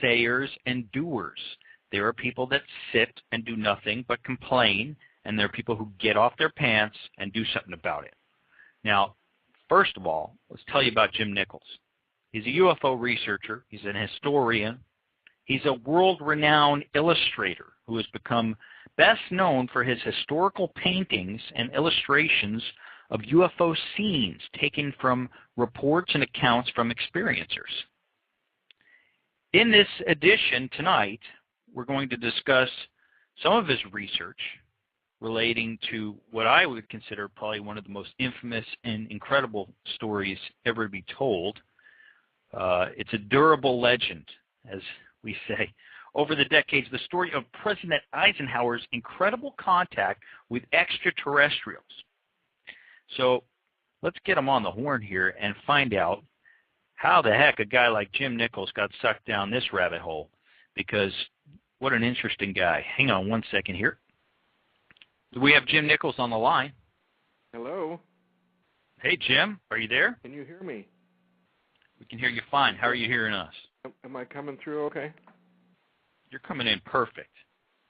sayers and doers. There are people that sit and do nothing but complain, and there are people who get off their pants and do something about it. Now, first of all, let's tell you about Jim Nichols. He's a UFO researcher. He's an historian. He's a world-renowned illustrator who has become best known for his historical paintings and illustrations of UFO scenes taken from reports and accounts from experiencers. In this edition tonight, we're going to discuss some of his research relating to what I would consider probably one of the most infamous and incredible stories ever to be told. It's a durable legend, as we say. Over the decades, the story of President Eisenhower's incredible contact with extraterrestrials. So let's get him on the horn here and find out how the heck a guy like Jim Nichols got sucked down this rabbit hole, because what an interesting guy. Hang on one second here. We have Jim Nichols on the line. Hello. Hey, Jim. Are you there? Can you hear me? We can hear you fine. How are you hearing us? Am I coming through okay? You're coming in perfect.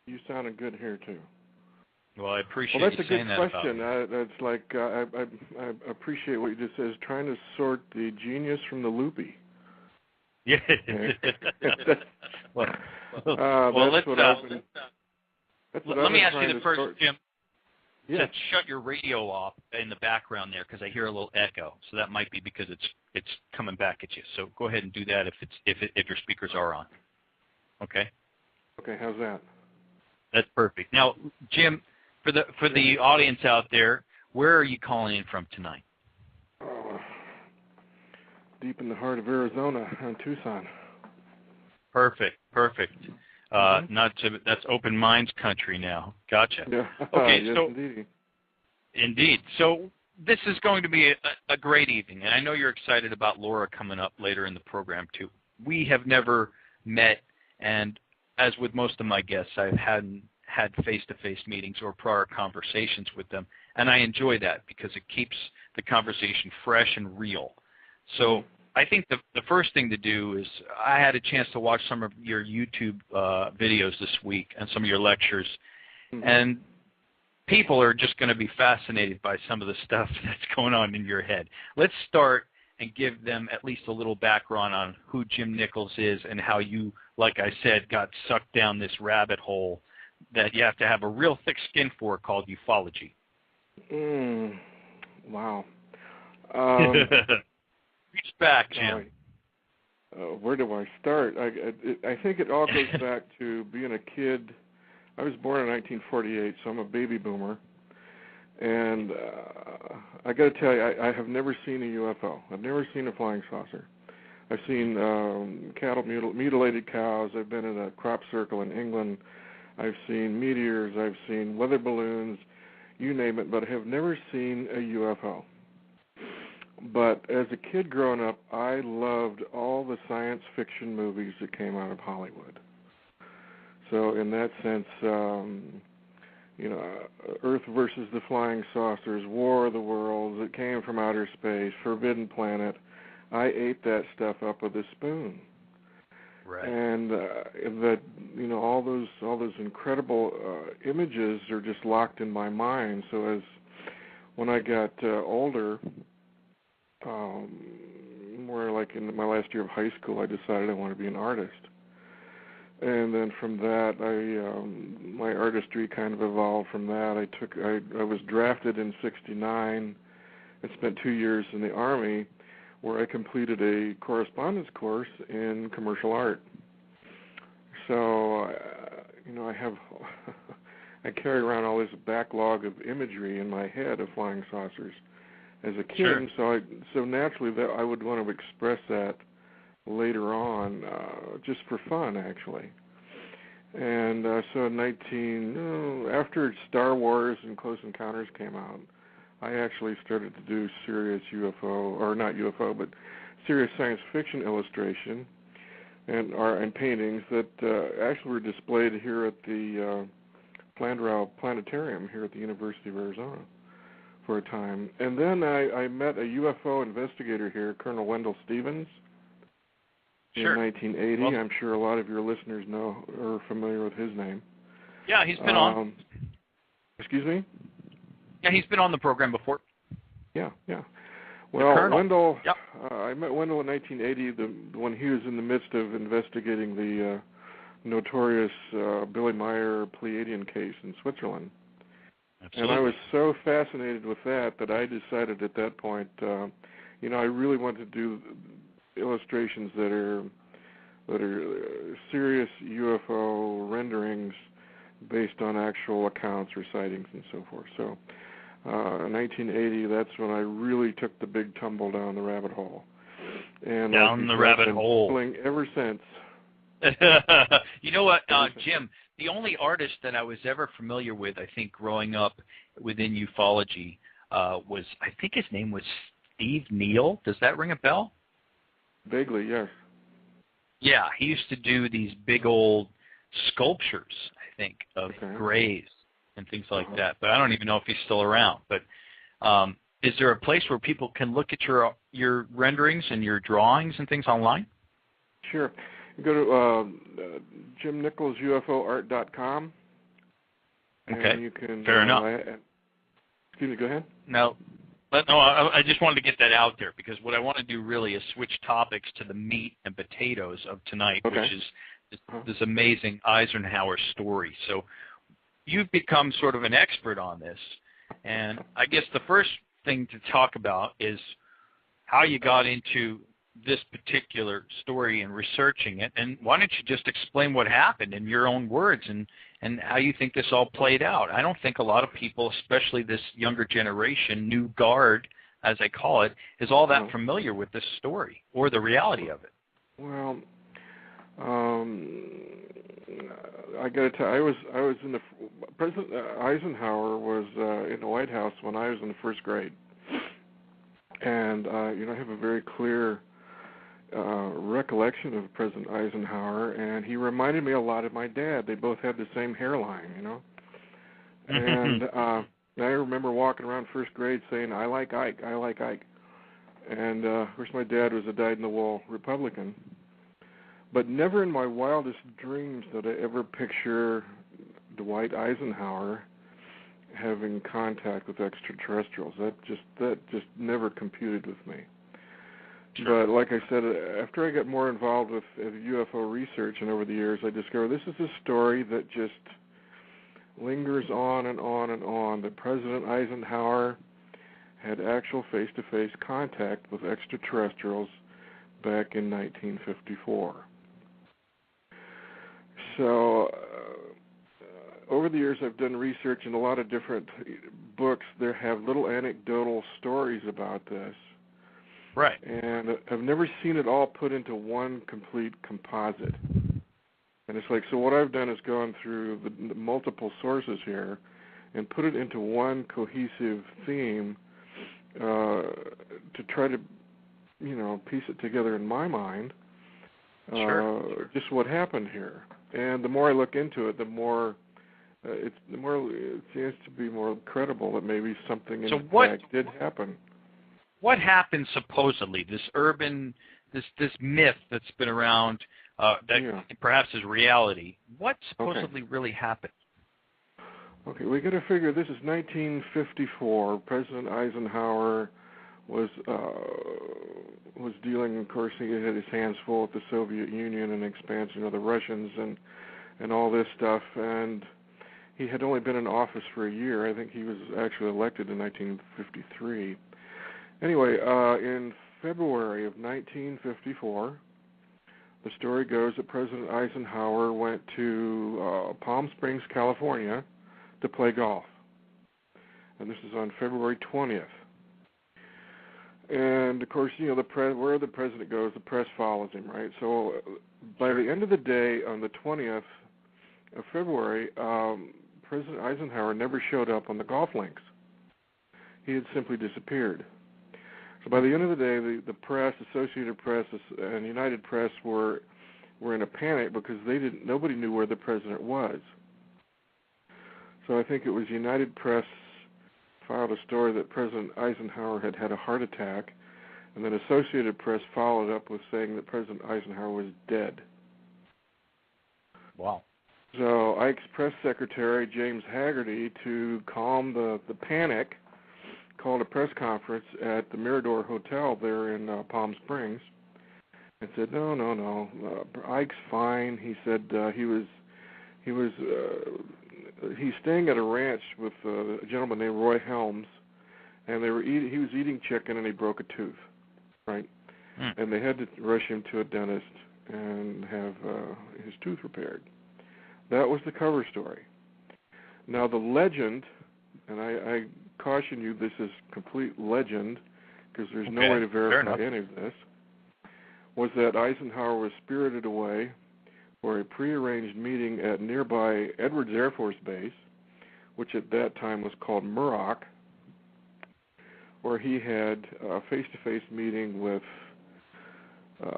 You sounded good here, too. Well, I appreciate you saying that. Well, that's a good question. That's like, I appreciate what you just said, is trying to sort the genius from the loopy. Yeah. Well, let me ask you the first, Jim. Yeah. To shut your radio off in the background there, because I hear a little echo. So that might be because it's coming back at you. So go ahead and do that if your speakers are on. Okay. Okay. How's that? That's perfect. Now, Jim, for the audience out there, where are you calling in from tonight? Deep in the heart of Arizona, in Tucson. Perfect. That's open minds country now. Gotcha. Yeah. Okay, yes, so indeed. So this is going to be a great evening, and I know you're excited about Laura coming up later in the program too. We have never met, and as with most of my guests, I've had face-to-face meetings or prior conversations with them, and I enjoy that because it keeps the conversation fresh and real. So I think the first thing to do is, I had a chance to watch some of your YouTube videos this week and some of your lectures, and people are just going to be fascinated by some of the stuff that's going on in your head. Let's start and give them at least a little background on who Jim Nichols is and how you, like I said, got sucked down this rabbit hole that you have to have a real thick skin for, called ufology. Wow. Reach back, Jim. Where do I start? I think it all goes back to being a kid. I was born in 1948, so I'm a baby boomer. And I got to tell you, I have never seen a UFO. I've never seen a flying saucer. I've seen cattle, mutilated cows. I've been in a crop circle in England. I've seen meteors. I've seen weather balloons, you name it, but I have never seen a UFO. But as a kid growing up, I loved all the science fiction movies that came out of Hollywood. So in that sense, Earth versus the Flying Saucers, War of the Worlds, It Came from Outer Space, Forbidden Planet, I ate that stuff up with a spoon. Right. And all those incredible images are just locked in my mind. So when I got older, more like in my last year of high school, I decided I wanted to be an artist. And then from that, my artistry kind of evolved from that. I was drafted in '69 and spent 2 years in the Army, where I completed a correspondence course in commercial art. So, I carry around all this backlog of imagery in my head of flying saucers as a kid. Sure. So naturally, that I would want to express that later on, just for fun, actually. And so after Star Wars and Close Encounters came out, I actually started to do serious serious science fiction illustration and art and paintings that actually were displayed here at the Flandrau Planetarium here at the University of Arizona for a time. And then I met a UFO investigator here, Colonel Wendell Stevens. in 1980. Well, I'm sure a lot of your listeners know or are familiar with his name. Yeah, he's been on. Excuse me? Yeah, he's been on the program before. Yeah. Well, Wendell, yep. I met Wendell in 1980 when he was in the midst of investigating the notorious Billy Meyer Pleiadian case in Switzerland. Absolutely. And I was so fascinated with that I decided at that point, I really want to do illustrations that are serious UFO renderings based on actual accounts or sightings and so forth. So in 1980, that's when I really took the big tumble down the rabbit hole. And down the rabbit hole. Ever since. You know what, Jim? The only artist that I was ever familiar with, I think, growing up within ufology, was, I think his name was Steve Neal. Does that ring a bell? Vaguely, yes. Yeah, he used to do these big old sculptures, I think, of grays and things like that. But I don't even know if he's still around. But is there a place where people can look at your renderings and your drawings and things online? Sure. You go to JimNicholsUFOArt.com. Okay. And you can, fair enough. Excuse me, go ahead. No, I just wanted to get that out there because what I want to do really is switch topics to the meat and potatoes of tonight, which is this amazing Eisenhower story. So you've become sort of an expert on this, and I guess the first thing to talk about is how you got into this particular story and researching it, and why don't you just explain what happened in your own words and how you think this all played out. I don't think a lot of people, especially this younger generation, new guard, as I call it, is all that familiar with this story or the reality of it. Well, I got to tell you, I was in the President Eisenhower was in the White House when I was in the first grade, and I have a very clear recollection of President Eisenhower, and he reminded me a lot of my dad. They both had the same hairline, And I remember walking around first grade saying, "I like Ike, I like Ike." And of course, my dad was a dyed-in-the-wool Republican. But never in my wildest dreams did I ever picture Dwight Eisenhower having contact with extraterrestrials. That just never computed with me. But like I said, after I got more involved with UFO research and over the years, I discovered this is a story that just lingers on and on and on, that President Eisenhower had actual face-to-face contact with extraterrestrials back in 1954. So over the years, I've done research in a lot of different books. There have little anecdotal stories about this. Right. And I've never seen it all put into one complete composite. And it's like, so what I've done is gone through the multiple sources here and put it into one cohesive theme to try to, piece it together in my mind. Just what happened here. And the more I look into it, the more it seems to be more credible that maybe something in fact did happen. What happened supposedly? This myth that's been around that perhaps is reality. What supposedly really happened? Okay, we got to figure this is 1954. President Eisenhower was dealing. Of course, he had his hands full with the Soviet Union and expansion of the Russians and all this stuff. And he had only been in office for a year. I think he was actually elected in 1953. Anyway, in February of 1954, the story goes that President Eisenhower went to Palm Springs, California, to play golf. And this is on February 20th. And, of course, where the president goes, the press follows him, right? So by the end of the day, on the 20th of February, President Eisenhower never showed up on the golf links. He had simply disappeared. So by the end of the day, the press, Associated Press, and United Press were in a panic because nobody knew where the president was. So I think it was United Press filed a story that President Eisenhower had had a heart attack And then Associated Press followed up with saying that President Eisenhower was dead. Wow. So Ike's press secretary, James Haggerty, to calm the panic, called a press conference at the Mirador Hotel there in Palm Springs and said, no, Ike's fine. He said he's staying at a ranch with a gentleman named Roy Helms, and he was eating chicken and he broke a tooth, right? And they had to rush him to a dentist and have his tooth repaired. That was the cover story. Now the legend, and I caution you, this is complete legend because there's no way to verify any of this, was that Eisenhower was spirited away for a prearranged meeting at nearby Edwards Air Force Base, which at that time was called Muroc, where he had a face-to-face meeting with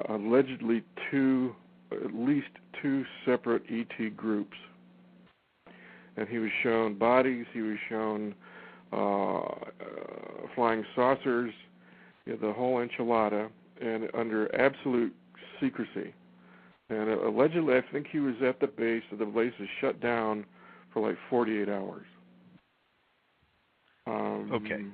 allegedly at least two separate ET groups. And he was shown bodies, he was shown flying saucers, the whole enchilada, and under absolute secrecy. And allegedly, I think he was at the base, so the base was shut down for like 48 hours. Okay.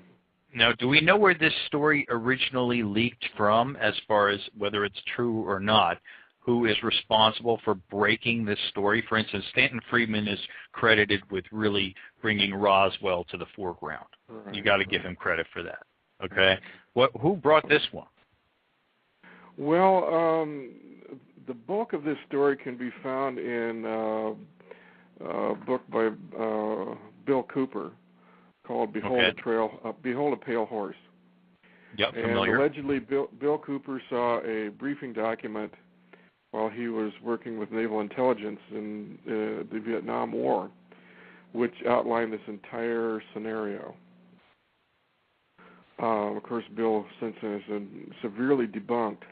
Now, do we know where this story originally leaked from, as far as whether it's true or not? Who is responsible for breaking this story? For instance, Stanton Friedman is credited with really bringing Roswell to the foreground. Right. You got to give him credit for that. Okay. Who brought this one? Well, the bulk of this story can be found in a book by Bill Cooper called Behold a Pale Horse. Yep, familiar. And allegedly, Bill Cooper saw a briefing document while he was working with naval intelligence in the Vietnam War, which outlined this entire scenario. Of course, Bill since then has been severely debunked,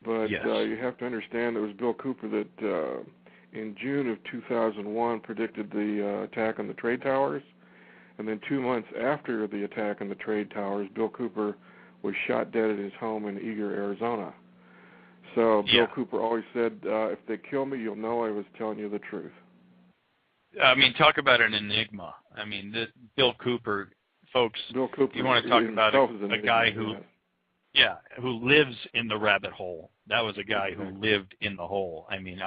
but yes. You have to understand it was Bill Cooper that in June of 2001 predicted the attack on the trade towers, and then 2 months after the attack on the trade towers, Bill Cooper was shot dead at his home in Eagar, Arizona. So Bill Cooper always said, if they kill me, you'll know I was telling you the truth. I mean, talk about an enigma. I mean, Bill Cooper, folks, you want to talk about a guy who lives in the rabbit hole. That was a guy who lived in the hole. I mean,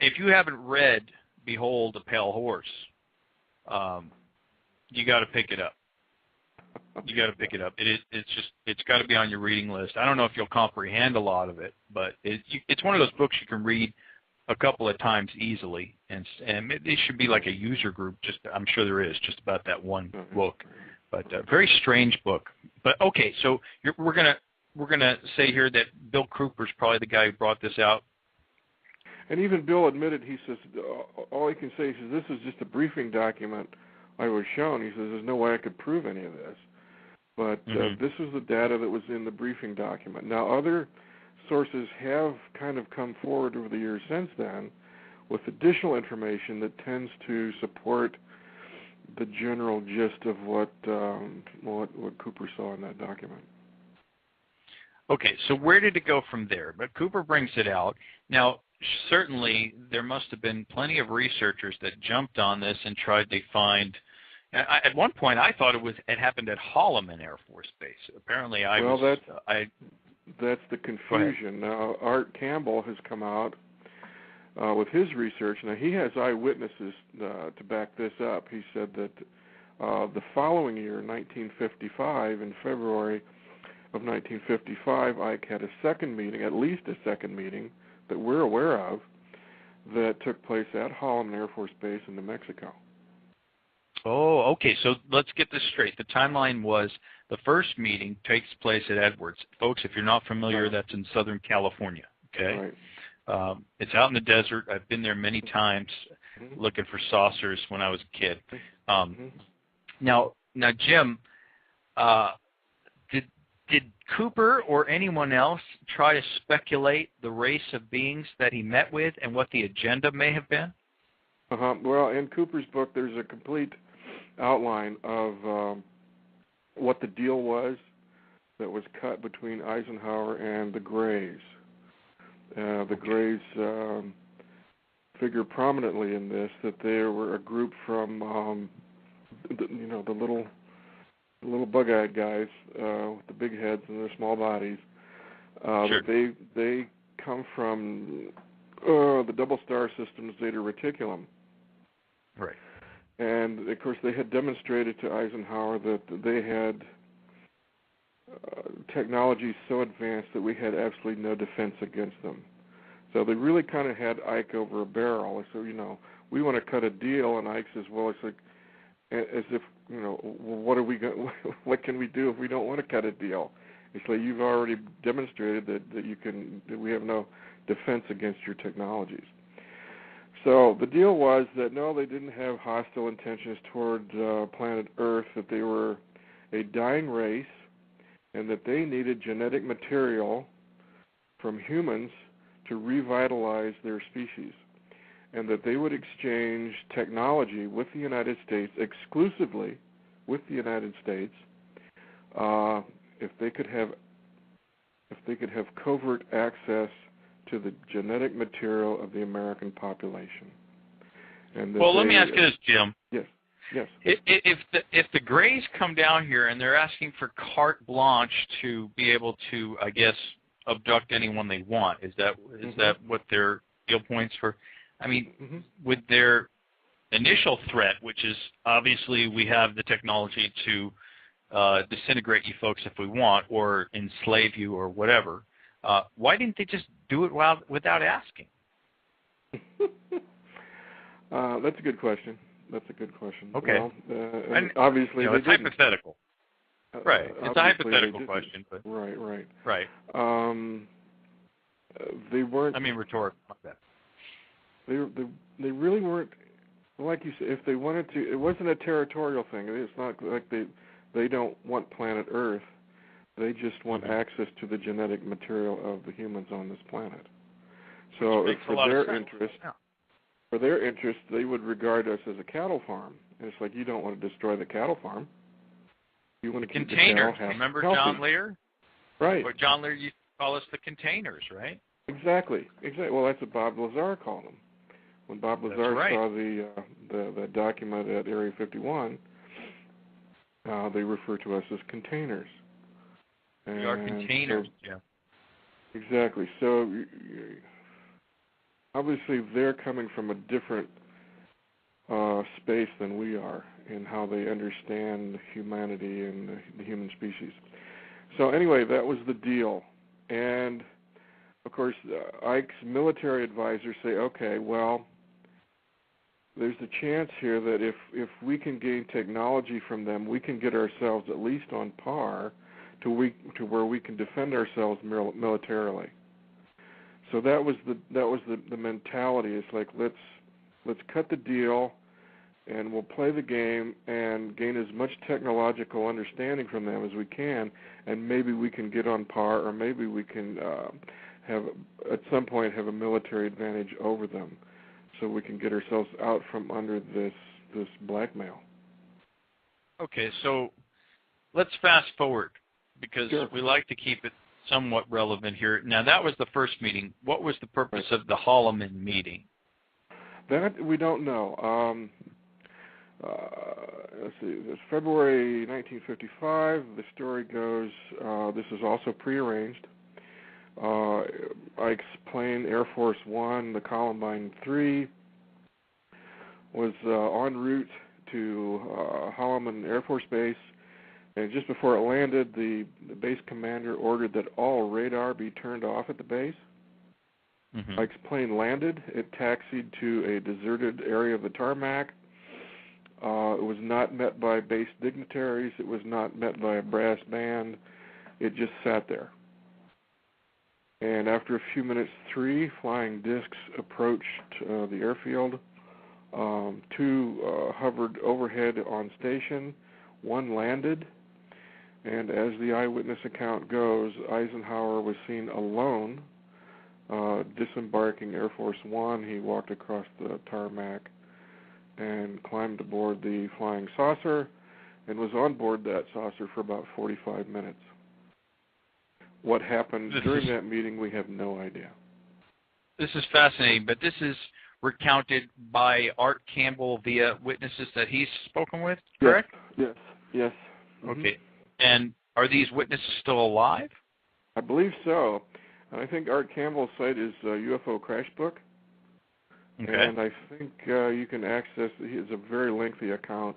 if you haven't read Behold a Pale Horse, you got to pick it up. You got to pick it up. It's got to be on your reading list. I don't know if you'll comprehend a lot of it, but it's one of those books you can read a couple of times easily, and it should be like a user group. I'm sure there is just about that one book, but a very strange book. But okay, so we're gonna say here that Bill Cooper's probably the guy who brought this out. And even Bill admitted, he says, all he can say is, this is just a briefing document I was shown. He says, there's no way I could prove any of this. But this was the data that was in the briefing document. Now, other sources have kind of come forward over the years since then with additional information that tends to support the general gist of what Cooper saw in that document. Okay, so where did it go from there? But Cooper brings it out. Now, certainly there must have been plenty of researchers that jumped on this and tried to find. At one point, I thought it happened at Holloman Air Force Base. Apparently, that's the confusion. Now, Art Campbell has come out with his research. Now, he has eyewitnesses to back this up. He said that the following year, 1955, in February of 1955, Ike had at least a second meeting that we're aware of, that took place at Holloman Air Force Base in New Mexico. Oh, okay. So let's get this straight. The timeline was the first meeting takes place at Edwards. Folks, if you're not familiar, that's in Southern California. Okay. Right. It's out in the desert. I've been there many times looking for saucers when I was a kid. Now, Jim, did Cooper or anyone else try to speculate the race of beings that he met with and what the agenda may have been? Well, in Cooper's book, there's a complete outline of what the deal was. that was cut between Eisenhower and the Greys. The Greys figure prominently in this, that they were a group from, the little bug-eyed guys with the big heads and their small bodies. Sure. They come from the double star system, Zeta Reticulum. Right. And, of course, they had demonstrated to Eisenhower that they had technology so advanced that we had absolutely no defense against them. So they really kind of had Ike over a barrel. So, we want to cut a deal, and Ike says, well, it's like, as if, what can we do if we don't want to cut a deal? It's like, you've already demonstrated that we have no defense against your technologies. So the deal was that, no, they didn't have hostile intentions toward planet Earth, that they were a dying race, and that they needed genetic material from humans to revitalize their species, and that they would exchange technology with the United States, exclusively with the United States, if they could have covert access to the genetic material of the American population. And let me ask you this, Jim. Yes. If the Greys come down here and they're asking for carte blanche to be able to, I guess, abduct anyone they want, is that what their deal points for? I mean, with their initial threat, which is obviously we have the technology to disintegrate you folks if we want, or enslave you, or whatever. Why didn't they just do it without asking? That's a good question. Okay. Well, and obviously, it's didn't. hypothetical. Right. It's a hypothetical question, but right. They weren't. I mean, rhetorical. Not that. They really weren't. Like you said, if they wanted to, it wasn't a territorial thing. It's not like they don't want planet Earth. They just want access to the genetic material of the humans on this planet. So for their interest, they would regard us as a cattle farm. And it's like, you don't want to destroy the cattle farm. You want to keep containers. The cattle Remember healthy. John Lear? Right. Or John Lear used to call us the containers, right? Exactly. Well, that's what Bob Lazar called them. When Bob Lazar saw the document at Area 51, they refer to us as containers. We are containers, yeah. Exactly. So obviously they're coming from a different space than we are in how they understand humanity and the human species. So anyway, that was the deal. And, of course, Ike's military advisors say, okay, well, there's a chance here that if we can gain technology from them, we can get ourselves at least on par to where we can defend ourselves militarily. So that was the mentality. It's like, let's cut the deal, and we'll play the game and gain as much technological understanding from them as we can, and maybe we can get on par, or maybe we can have at some point have a military advantage over them, so we can get ourselves out from under this blackmail. Okay, so let's fast forward, because we like to keep it somewhat relevant here. Now, that was the first meeting. What was the purpose of the Holloman meeting? That we don't know. Let's see. It's February 1955. The story goes, this is also prearranged. Ike's plane, Air Force One, the Columbine 3, was en route to Holloman Air Force Base. And just before it landed, the base commander ordered that all radar be turned off at the base. Ike's plane landed. It taxied to a deserted area of the tarmac. It was not met by base dignitaries. It was not met by a brass band. It just sat there. And after a few minutes, 3 flying discs approached the airfield. 2 hovered overhead on station. 1 landed. And as the eyewitness account goes, Eisenhower was seen alone disembarking Air Force One. He walked across the tarmac and climbed aboard the flying saucer and was on board that saucer for about 45 minutes. What happened during that meeting, we have no idea. This is fascinating, but this is recounted by Art Campbell via witnesses that he's spoken with, correct? Yes. Mm-hmm. Okay. And are these witnesses still alive? I believe so. And I think Art Campbell's site is UFO Crash Book. Okay. And I think you can access, it's a very lengthy account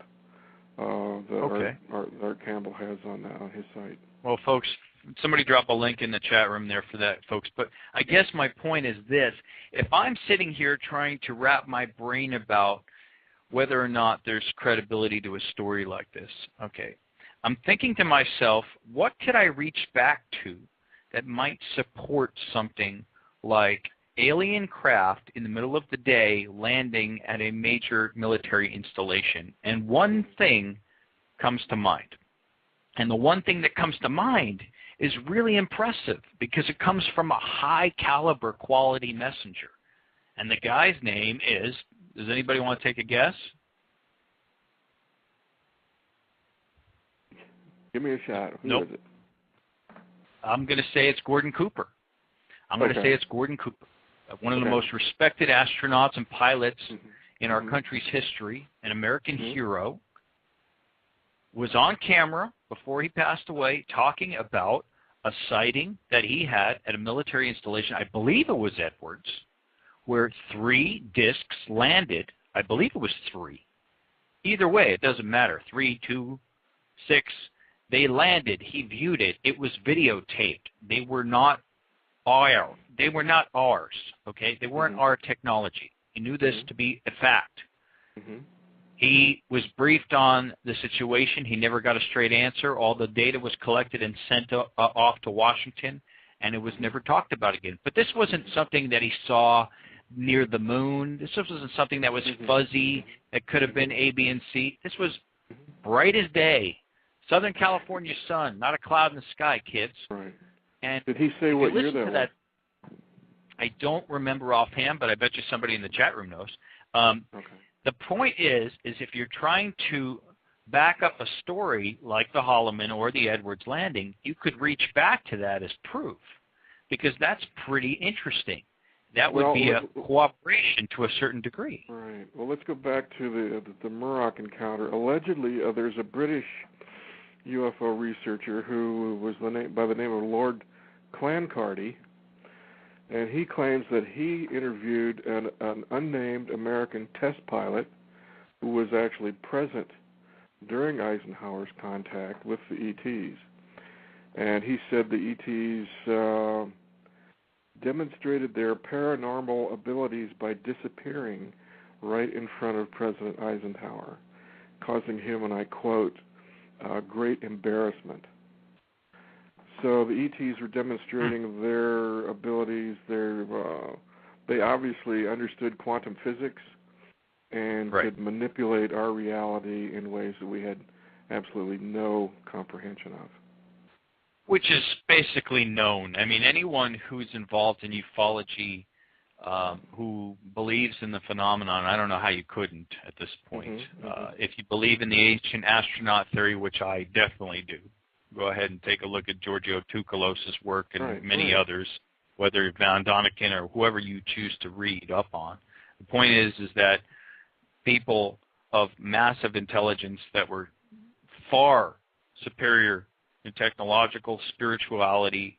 that Art Campbell has on his site. Well, folks, somebody drop a link in the chat room there for that, folks. But I guess my point is this. If I'm sitting here trying to wrap my brain about whether or not there's credibility to a story like this, okay, I'm thinking to myself, what could I reach back to that might support something like alien craft in the middle of the day landing at a major military installation? And one thing comes to mind. And the one thing that comes to mind is really impressive because it comes from a high caliber quality messenger. And the guy's name is, does anybody want to take a guess? Give me a shot. Who is it? I'm going to say it's Gordon Cooper. I'm going to say it's Gordon Cooper, one of the most respected astronauts and pilots in our country's history, an American hero, was on camera before he passed away talking about a sighting that he had at a military installation, I believe it was Edwards, where 3 discs landed. I believe it was 3. Either way, it doesn't matter. 3, 2, 6. They landed. He viewed it. It was videotaped. They were not ours. They were not ours. Okay, they weren't our technology. He knew this to be a fact. He was briefed on the situation. He never got a straight answer. All the data was collected and sent off to Washington, and it was never talked about again. But this wasn't something that he saw near the moon. This wasn't something that was fuzzy. It could have been A, B, and C. This was bright as day. Southern California sun, not a cloud in the sky, kids. Right. And did he say what year that was? I don't remember offhand, but I bet you somebody in the chat room knows. Okay. The point is if you're trying to back up a story like the Holloman or the Edwards landing, you could reach back to that as proof, because that's pretty interesting. That would be a cooperation to a certain degree. Right. Well, let's go back to the Muroc encounter. Allegedly, there's a British UFO researcher who was by the name of Lord Clancarty, and he claims that he interviewed an unnamed American test pilot who was actually present during Eisenhower's contact with the ETs. And he said the ETs demonstrated their paranormal abilities by disappearing right in front of President Eisenhower, causing him, and I quote, great embarrassment. So the ETs were demonstrating their abilities. They obviously understood quantum physics and could manipulate our reality in ways that we had absolutely no comprehension of. Which is basically known. I mean, anyone who's involved in ufology, who believes in the phenomenon, I don't know how you couldn't at this point. If you believe in the ancient astronaut theory, which I definitely do, go ahead and take a look at Giorgio Tsoukalos' work and many others, whether Von Däniken or whoever you choose to read up on. The point is that people of massive intelligence that were far superior in technological spirituality,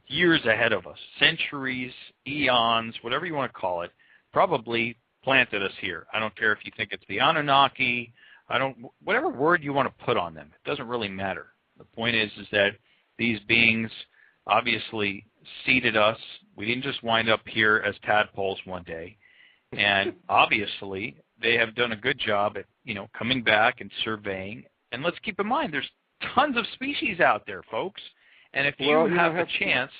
years ahead of us, centuries, eons, whatever you want to call it, probably planted us here. I don't care if you think it's the Anunnaki, whatever word you want to put on them, it doesn't really matter. The point is that these beings obviously seeded us. We didn't just wind up here as tadpoles one day. And obviously they have done a good job at, coming back and surveying. And let's keep in mind, there's tons of species out there, folks. And if you have a chance...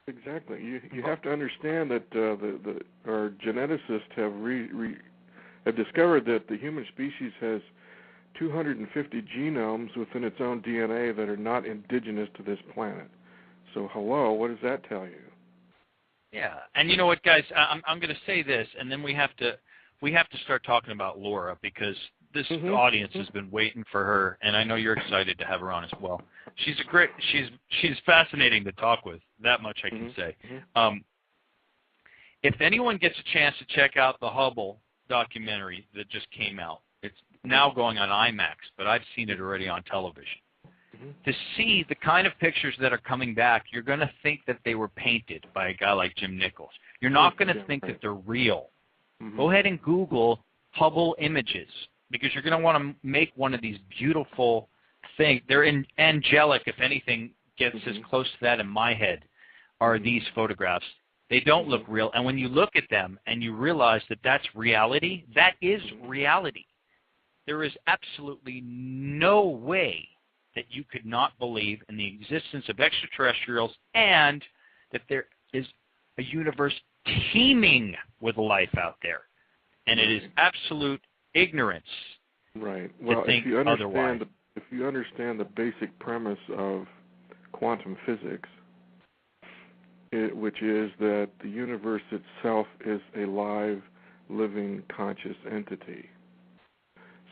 Exactly. You have to understand that our geneticists have discovered that the human species has 250 genomes within its own DNA that are not indigenous to this planet. So, hello, what does that tell you? Yeah, and you know what, guys? I'm going to say this, and then we have to start talking about Laura, because this audience has been waiting for her, and I know you're excited to have her on as well. She's fascinating to talk with. That much I can say. If anyone gets a chance to check out the Hubble documentary that just came out, it's now going on IMAX, but I've seen it already on television. To see the kind of pictures that are coming back, you're going to think that they were painted by a guy like Jim Nichols. You're not going to think that they're real. Go ahead and Google Hubble images, because you're going to want to make one of these beautiful things. They're angelic, if anything gets as close to that in my head, are these photographs. They don't look real. And when you look at them and you realize that that's reality, that is reality. There is absolutely no way that you could not believe in the existence of extraterrestrials and that there is a universe teeming with life out there. And it is absolute ignorance to think otherwise. If you understand the basic premise of quantum physics, which is that the universe itself is a live, living, conscious entity.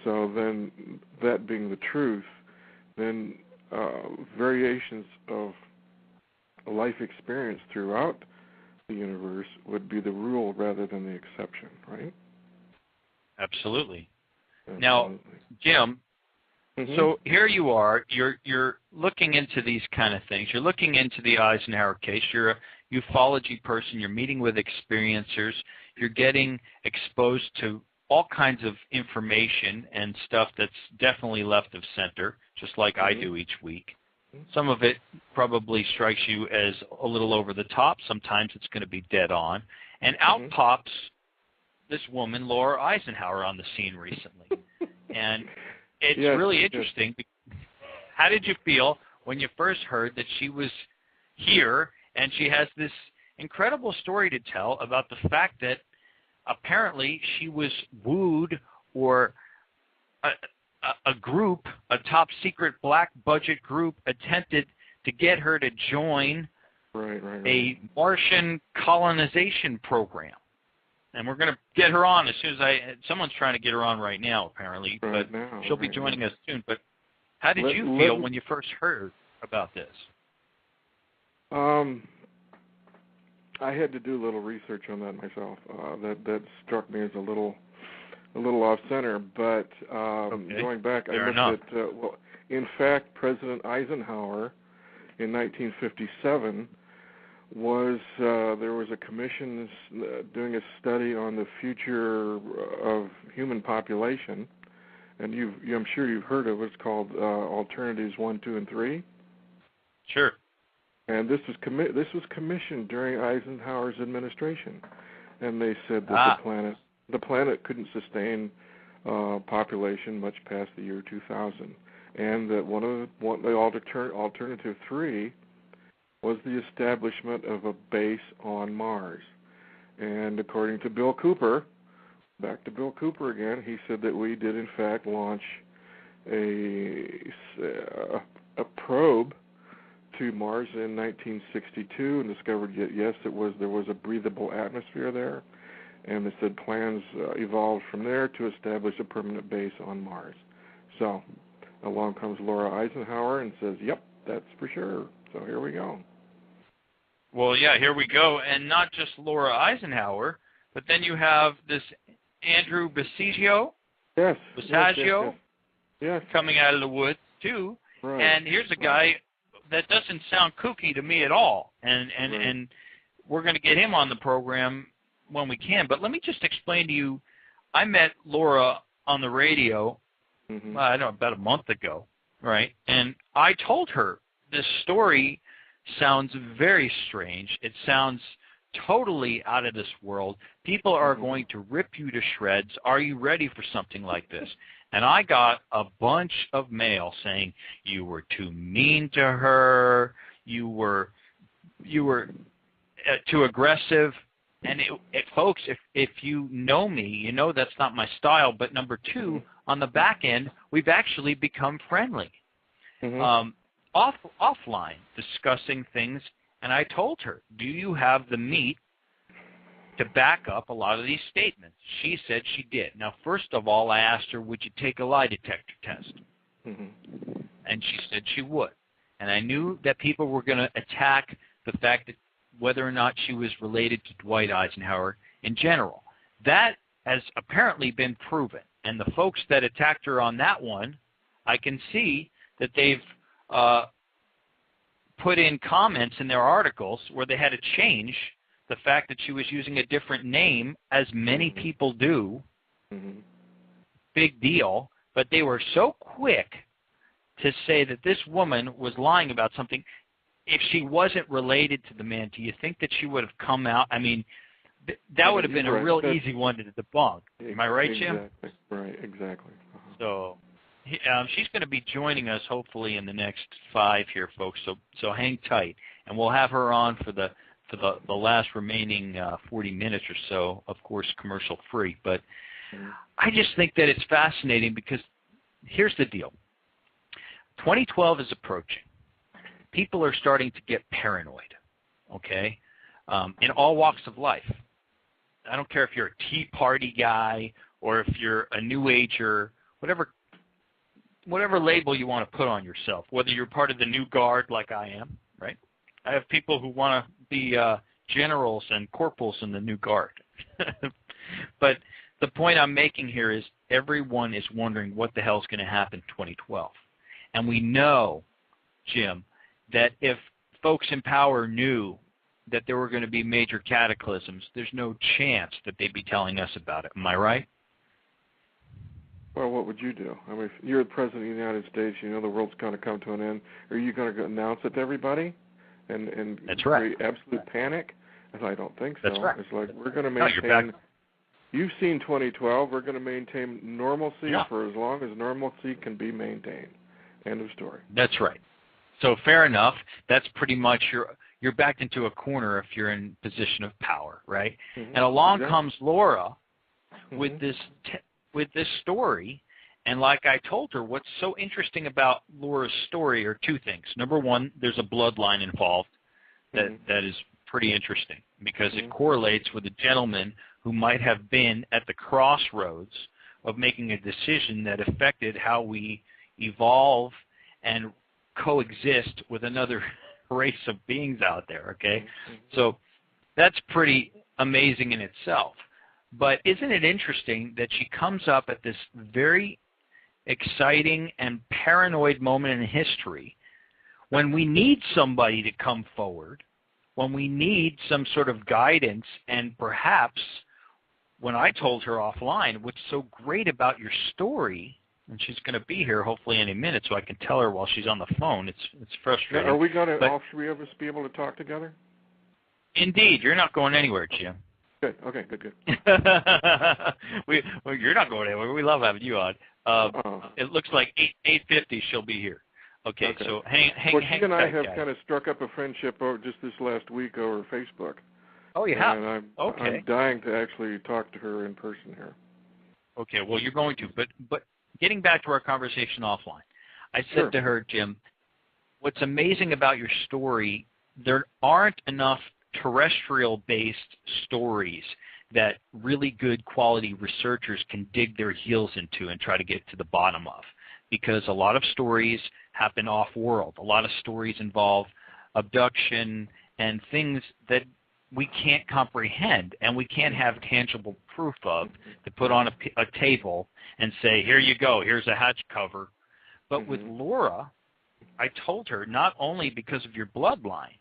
So then, that being the truth, then variations of life experience throughout the universe would be the rule rather than the exception, right? Absolutely. Now, Jim, so here you are. You're looking into these kind of things. You're looking into the Eisenhower case. You're a ufology person. You're meeting with experiencers. You're getting exposed to all kinds of information and stuff that's definitely left of center, just like I do each week. Some of it probably strikes you as a little over the top. Sometimes it's going to be dead on. And out pops this woman, Laura Eisenhower, on the scene recently. And it's really interesting. How did you feel when you first heard that she was here and she has this incredible story to tell about the fact that apparently she was wooed, or a group, a top secret black budget group, attempted to get her to join a Martian colonization program. And we're going to get her on as soon as someone's trying to get her on right now, apparently, but she'll be joining us soon. But how did you feel when you first heard about this? I had to do a little research on that myself. That struck me as a little off center. But going back, I looked at in fact, President Eisenhower in 1957 was there was a commission doing a study on the future of human population, and I'm sure you've heard of it. It's called Alternatives 1, 2, and 3. Sure. And this was commissioned during Eisenhower's administration, and they said that the planet couldn't sustain population much past the year 2000, and that the alternative 3 was the establishment of a base on Mars. And according to Bill Cooper, back to Bill Cooper again, he said that we did in fact launch a probe to Mars in 1962 and discovered that, yes, there was a breathable atmosphere there, and they said plans evolved from there to establish a permanent base on Mars. So along comes Laura Eisenhower and says, yep, that's for sure. So here we go. Well, yeah, here we go. And not just Laura Eisenhower, but then you have this Andrew Basiago. Yes. Yes. Coming out of the woods, too. Right. And here's a guy that doesn't sound kooky to me at all. And we're going to get him on the program when we can. But let me just explain to you, I met Laura on the radio, I don't know, about a month ago, right? And I told her this story sounds very strange. It sounds totally out of this world. People are going to rip you to shreds. Are you ready for something like this? And I got a bunch of mail saying you were too mean to her, you were too aggressive. And folks, if you know me, you know that's not my style. But number two, on the back end, we've actually become friendly. Offline, discussing things, and I told her, do you have the meat to back up a lot of these statements. She said she did. Now, first of all, I asked her, would you take a lie detector test? Mm-hmm. And she said she would. And I knew that people were going to attack the fact that whether or not she was related to Dwight Eisenhower in general. That has apparently been proven. And the folks that attacked her on that one, I can see that they've put in comments in their articles where they had to change the fact that she was using a different name, as many people do. Mm-hmm. Big deal. But they were so quick to say that this woman was lying about something. If she wasn't related to the man, do you think that she would have come out? I mean, that would have been a real easy one to debunk. Am I right, Jim? Exactly. Right, exactly. Uh-huh. So she's going to be joining us hopefully in the next 5 here, folks. So hang tight, and we'll have her on for the last remaining 40 minutes or so. Of course, commercial free. But I just think that it's fascinating because here's the deal: 2012 is approaching. People are starting to get paranoid. Okay, in all walks of life. I don't care if you're a Tea Party guy or if you're a New Ager, whatever label you want to put on yourself, whether you're part of the New Guard like I am, right? I have people who want to be generals and corporals in the New Guard. But the point I'm making here is everyone is wondering what the hell is going to happen in 2012. And we know, Jim, that if folks in power knew that there were going to be major cataclysms, there's no chance that they'd be telling us about it. Am I right? Well, what would you do? I mean, if you're the President of the United States, you know the world's going to come to an end. Are you going to announce it to everybody and That's right. create absolute panic? I don't think so. That's right. It's like we're going to maintain. No, you've seen 2012. We're going to maintain normalcy for as long as normalcy can be maintained. End of story. That's right. So fair enough. That's pretty much you're backed into a corner if you're in position of power, right? Mm-hmm. And along comes Laura with this story, and like I told her, what's so interesting about Laura's story are two things. Number one, there's a bloodline involved that is pretty interesting because it correlates with a gentleman who might have been at the crossroads of making a decision that affected how we evolve and coexist with another race of beings out there, okay? So that's pretty amazing in itself. But isn't it interesting that she comes up at this very exciting and paranoid moment in history when we need somebody to come forward, when we need some sort of guidance, and perhaps when I told her offline, what's so great about your story, and she's going to be here hopefully any minute so I can tell her while she's on the phone. It's frustrating. Now, are we going to all three of us be able to talk together? Indeed. You're not going anywhere, Jim. Good. Okay, good. You're not going anywhere. We love having you on. It looks like 8:50 she'll be here. Okay. So hang she and I have guys. kind of struck up a friendship over just this last week over Facebook. Oh, you have? And I'm dying to actually talk to her in person here. Okay, well, you're going to. But getting back to our conversation offline, I said to her, Jim, what's amazing about your story, there aren't enough terrestrial-based stories that really good quality researchers can dig their heels into and try to get to the bottom of, because a lot of stories happen off-world. A lot of stories involve abduction and things that we can't comprehend and we can't have tangible proof of to put on a table and say, here you go, here's a hatch cover. But with Laura, I told her not only because of your bloodline,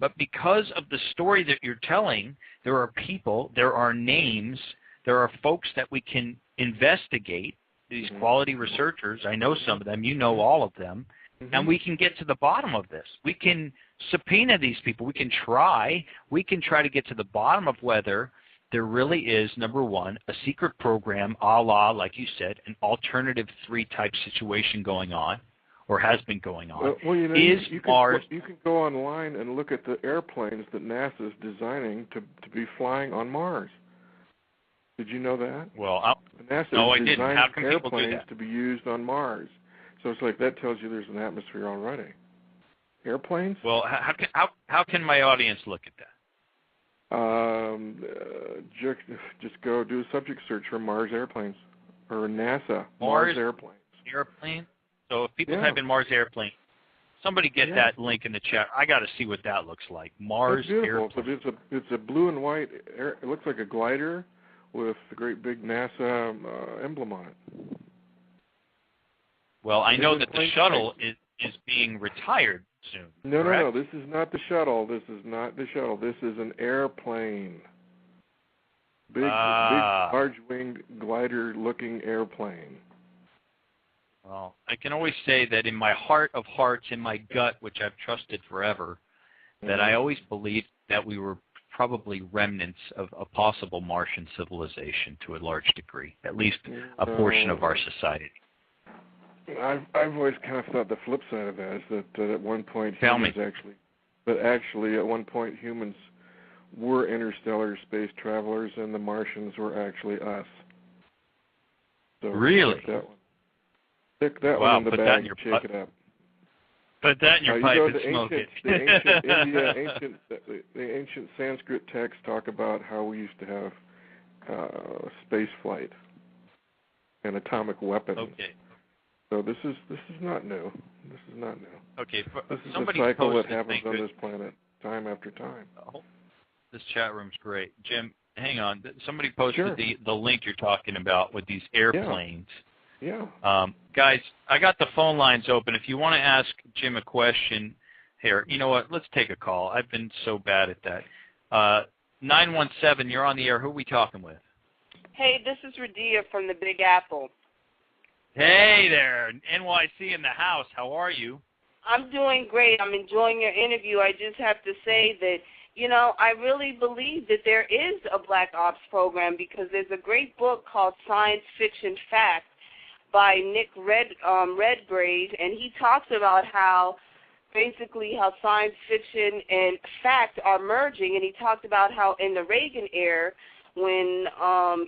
but because of the story that you're telling, there are people, there are names, there are folks that we can investigate, these quality researchers. I know some of them. You know all of them. And we can get to the bottom of this. We can subpoena these people. We can try to get to the bottom of whether there really is, number one, a secret program a la, like you said, an alternative 3-type situation going on, or has been going on. Well, you know, you can go online and look at the airplanes that NASA is designing to be flying on Mars. Did you know that? Well, NASA I didn't. How can people do airplanes that? to be used on Mars. So it's like that tells you there's an atmosphere already. Airplanes? Well, how can my audience look at that? just go do a subject search for Mars airplanes or NASA Mars airplanes. Airplane? So if people type in Mars airplane, somebody get that link in the chat. I got to see what that looks like. Mars airplane. It's a blue and white. It looks like a glider with the great big NASA emblem on it. Well, I know that the shuttle is being retired soon. No. This is not the shuttle. This is an airplane. Big, large-winged glider-looking airplane. Well, I can always say that in my heart of hearts, in my gut, which I've trusted forever, that I always believed that we were probably remnants of a possible Martian civilization to a large degree, at least a portion of our society. I've always kind of thought the flip side of that is that at one point actually at one point humans were interstellar space travelers and the Martians were actually us. So really? Stick that one in the bag and shake it up. Put that in your pipe and smoke it. The ancient Sanskrit texts talk about how we used to have space flight and atomic weapons. Okay. So this is not new. This is not new. Okay. This is a cycle that happens on this planet time after time. This chat room's great. Jim, hang on. Somebody posted the link you're talking about with these airplanes. Yeah. Guys, I got the phone lines open. If you want to ask Jim a question here, you know what? Let's take a call. I've been so bad at that. 917, you're on the air. Who are we talking with? Hey, this is Radia from the Big Apple. Hey there, NYC in the house. How are you? I'm doing great. I'm enjoying your interview. I just have to say that, I really believe that there is a Black Ops program because there's a great book called Science Fiction Fact by Nick Redgrave, and he talks about how science fiction and fact are merging, and he talked about how in the Reagan era, when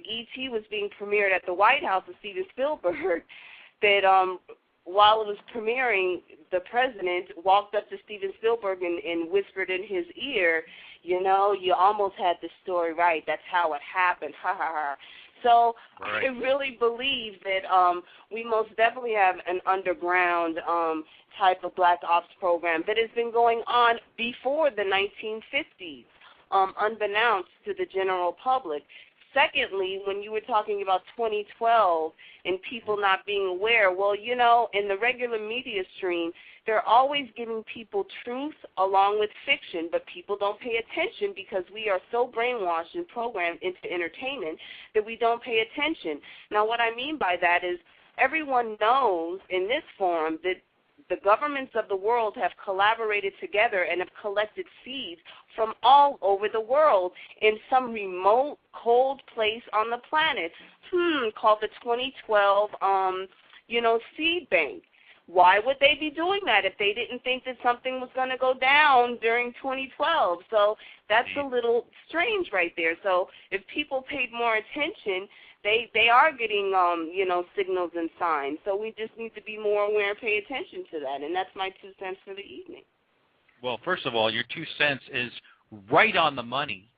E.T. was being premiered at the White House with Steven Spielberg, that while it was premiering, the president walked up to Steven Spielberg and whispered in his ear, you almost had the story right. That's how it happened. Ha, ha, ha. So I really believe that we most definitely have an underground type of Black Ops program that has been going on before the 1950s. Unbeknownst to the general public. Secondly, when you were talking about 2012 and people not being aware, well, in the regular media stream, they're always giving people truth along with fiction, but people don't pay attention because we are so brainwashed and programmed into entertainment that we don't pay attention. Now, what I mean by that is everyone knows in this forum that the governments of the world have collaborated together and have collected seeds from all over the world in some remote, cold place on the planet, called the 2012, seed bank. Why would they be doing that if they didn't think that something was going to go down during 2012? So that's a little strange right there. So if people paid more attention, they are getting, signals and signs. So we just need to be more aware and pay attention to that. And that's my 2 cents for the evening. Well, first of all, your 2 cents is right on the money.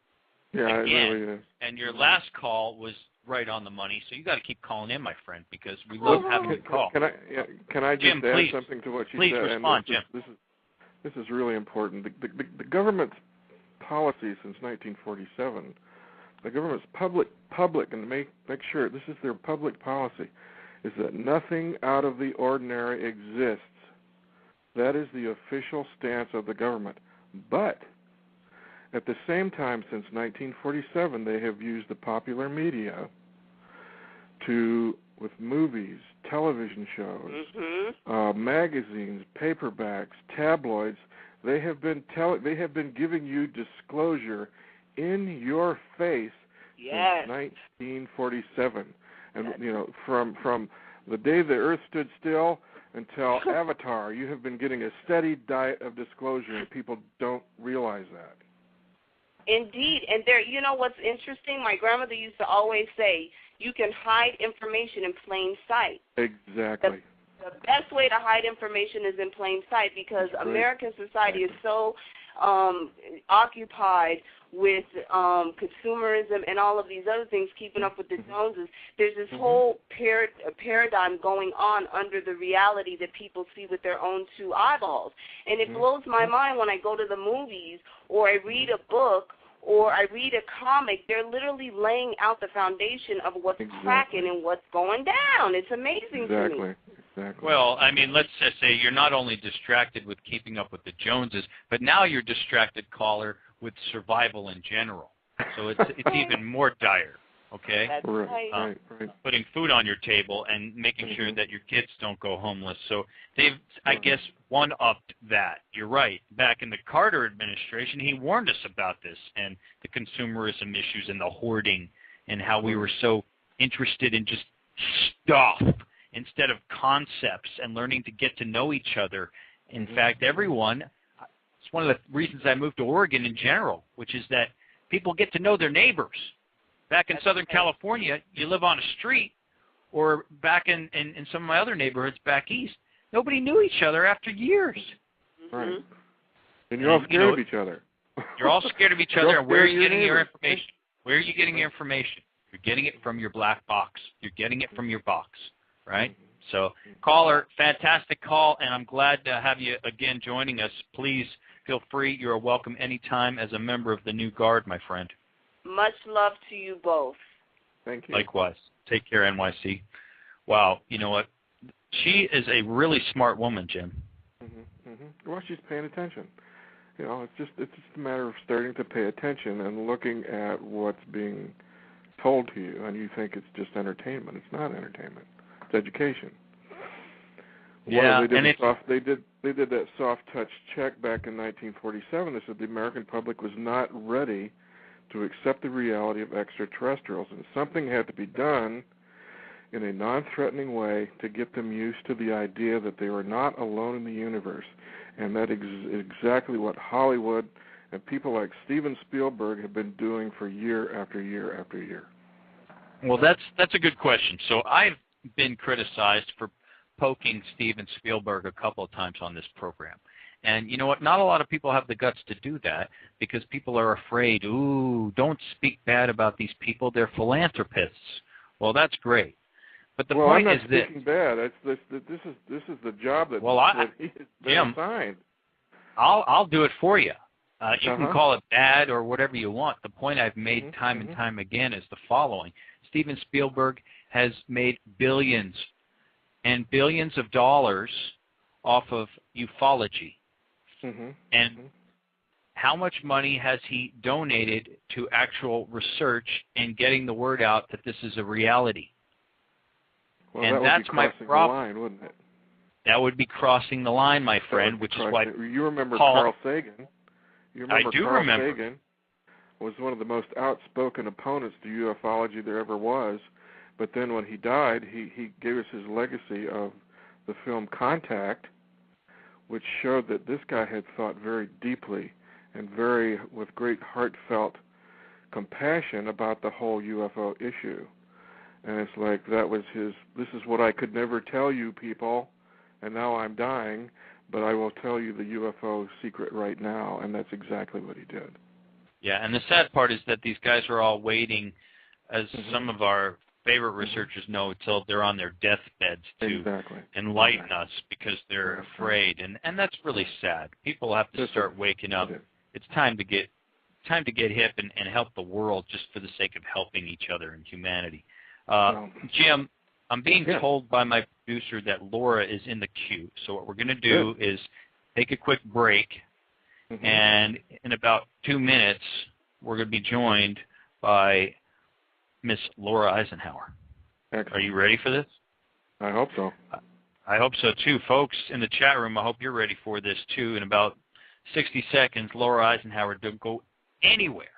Yeah, again, it really is. And your last call was right on the money, so you got to keep calling in, my friend, because we love having you call. Can I just Jim, add something to what you said? Please respond, Jim. This is really important. The government's policy since 1947, the government's public, and make sure this is their public policy, is that nothing out of the ordinary exists. That is the official stance of the government. But at the same time, since 1947, they have used the popular media with movies, television shows, magazines, paperbacks, tabloids. They have been giving you disclosure in your face since 1947, and from the day the Earth stood still until Avatar, you have been getting a steady diet of disclosure, and people don't realize that. Indeed, and what's interesting? My grandmother used to always say, you can hide information in plain sight. Exactly. The best way to hide information is in plain sight because American society is so occupied with consumerism and all of these other things, keeping up with the Joneses. There's this whole paradigm going on under the reality that people see with their own two eyeballs. And it blows my mind when I go to the movies or I read a book or I read a comic. They're literally laying out the foundation of what's cracking and what's going down. It's amazing to me. Exactly. Well, I mean, let's just say you're not only distracted with keeping up with the Joneses, but now you're distracted, caller, with survival in general. So it's even more dire, okay? That's right. Putting food on your table and making sure that your kids don't go homeless. So they've, I guess, one-upped that. You're right. Back in the Carter administration, he warned us about this and the consumerism issues and the hoarding and how we were so interested in just stuff instead of concepts and learning to get to know each other. In fact, everyone, it's one of the reasons I moved to Oregon in general, which is that people get to know their neighbors. Back in Southern California, you live on a street, or back in some of my other neighborhoods back east, nobody knew each other after years. Right. And you're all scared of each other. You're all scared of each other, and where are you getting your information? Where are you getting your information? You're getting it from your black box. You're getting it from your box. Right? So, caller, fantastic call, and I'm glad to have you again joining us. Please feel free. You're welcome anytime as a member of the New Guard, my friend. Much love to you both. Thank you. Likewise. Take care, NYC. Wow, you know what? She is a really smart woman, Jim. Well, she's paying attention. You know, it's just a matter of starting to pay attention and looking at what's being told to you, and you think it's just entertainment. It's not entertainment. Education. Yeah, they did that soft touch check back in 1947. They said the American public was not ready to accept the reality of extraterrestrials, and something had to be done in a non-threatening way to get them used to the idea that they were not alone in the universe. And that is exactly what Hollywood and people like Steven Spielberg have been doing for year after year after year. Well, that's a good question. So I've been criticized for poking Steven Spielberg a couple of times on this program. And you know what? Not a lot of people have the guts to do that because people are afraid, don't speak bad about these people. They're philanthropists. Well, that's great. But the point is this. I'm not speaking bad. This is the job that he has been assigned. I'll do it for you. You can call it bad or whatever you want. The point I've made time and time again is the following. Steven Spielberg has made billions and billions of dollars off of ufology. And how much money has he donated to actual research and getting the word out that this is a reality? Well, and that's my problem. The line, wouldn't it? That would be crossing the line, my friend, which is why you remember Carl Sagan. I do remember. Sagan was one of the most outspoken opponents to ufology there ever was. But then when he died, he gave us his legacy of the film Contact, which showed that this guy had thought very deeply and with great heartfelt compassion about the whole UFO issue. And it's like this is what I could never tell you people, and now I'm dying, but I will tell you the UFO secret right now, and that's exactly what he did. Yeah, and the sad part is that these guys are all waiting, as some of our favorite researchers know, until they're on their deathbeds to enlighten us because they're afraid, and that's really sad. People have to start waking up. It's time to get hip and help the world just for the sake of helping each other and humanity. Jim, I'm being told by my producer that Laura is in the queue, so what we're going to do is take a quick break, and in about 2 minutes, we're going to be joined by Miss Laura Eisenhower. Excellent. Are you ready for this? I hope so. I hope so, too. Folks in the chat room, I hope you're ready for this, too. In about 60 seconds, Laura Eisenhower, don't go anywhere.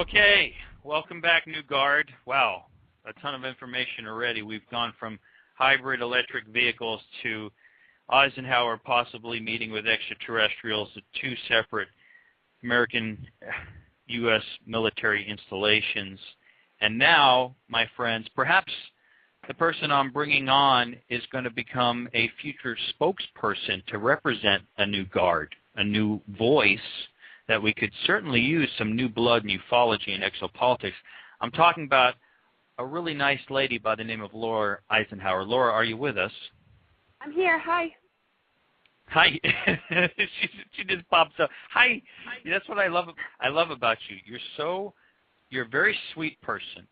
Okay, welcome back, New Guard. Wow, a ton of information already. We've gone from hybrid electric vehicles to Eisenhower possibly meeting with extraterrestrials at 2 separate American U.S. military installations. And now, my friends, perhaps the person I'm bringing on is going to become a future spokesperson to represent a new guard, a new voice that we could certainly use some new blood in ufology and exopolitics. I'm talking about a really nice lady by the name of Laura Eisenhower. Laura, are you with us? I'm here. Hi. Hi. she just pops up. Hi. That's what I love about you. You're a very sweet person.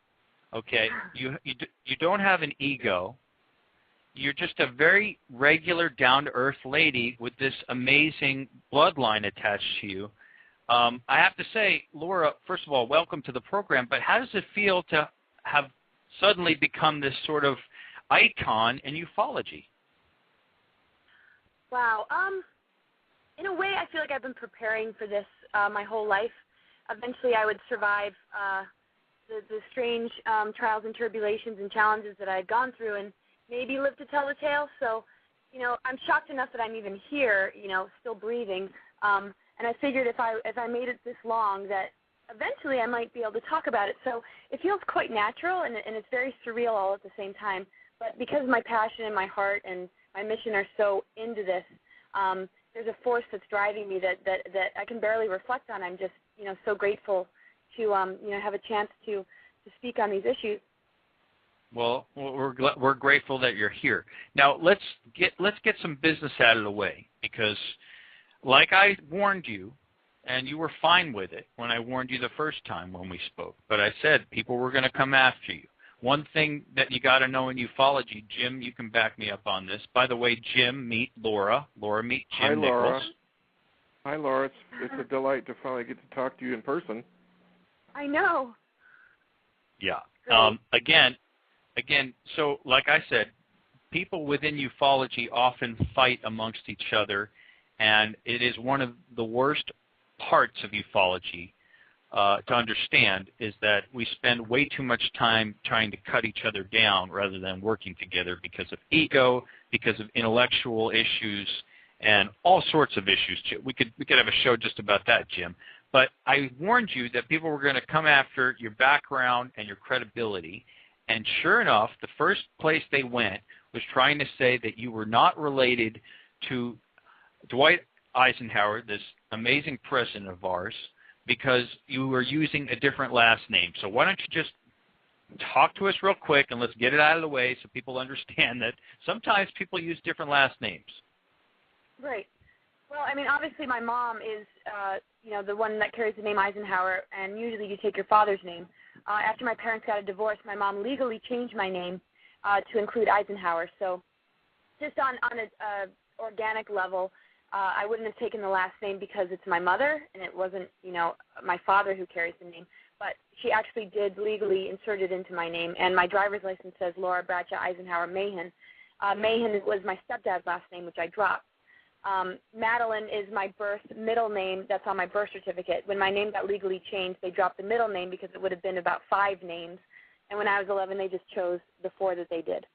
Okay. You don't have an ego. You're just a very regular, down-to-earth lady with this amazing bloodline attached to you. I have to say, Laura, first of all, welcome to the program. But how does it feel to have suddenly become this sort of icon in ufology? Wow. In a way, I feel like I've been preparing for this my whole life. Eventually, I would survive the strange trials and tribulations and challenges that I had gone through and maybe live to tell the tale. So, I'm shocked enough that I'm even here, still breathing. And I figured if I made it this long that eventually I might be able to talk about it. So it feels quite natural, and it's very surreal all at the same time. But because my passion and my heart and my mission are so into this, there's a force that's driving me that I can barely reflect on. I'm just, so grateful to, have a chance to speak on these issues. Well, we're grateful that you're here. Now let's get some business out of the way, because, like I warned you, and you were fine with it when I warned you the first time when we spoke. But I said people were going to come after you. One thing that you got to know in ufology, Jim, you can back me up on this. By the way, Jim, meet Laura. Laura, meet Jim Nichols. Hi, Laura. It's a delight to finally get to talk to you in person. I know. Yeah. Again, so like I said, people within ufology often fight amongst each other, and it is one of the worst parts of ufology to understand, is that we spend way too much time trying to cut each other down rather than working together because of ego, because of intellectual issues, and all sorts of issues. We could have a show just about that, Jim. But I warned you that people were going to come after your background and your credibility, and sure enough, the first place they went was trying to say that you were not related to Dwight Eisenhower, this amazing president of ours, because you were using a different last name. So why don't you just talk to us real quick, and let's get it out of the way so people understand that sometimes people use different last names. Right. Well, I mean, obviously my mom is, the one that carries the name Eisenhower, and usually you take your father's name. After my parents got a divorce, my mom legally changed my name to include Eisenhower. So just on a organic level, I wouldn't have taken the last name because it's my mother, and it wasn't, my father who carries the name. But she actually did legally insert it into my name, and my driver's license says Laura Bradshaw Eisenhower Mahan. Mahan was my stepdad's last name, which I dropped. Madeline is my birth middle name that's on my birth certificate. When my name got legally changed, they dropped the middle name because it would have been about 5 names. And when I was 11, they just chose the 4 that they did.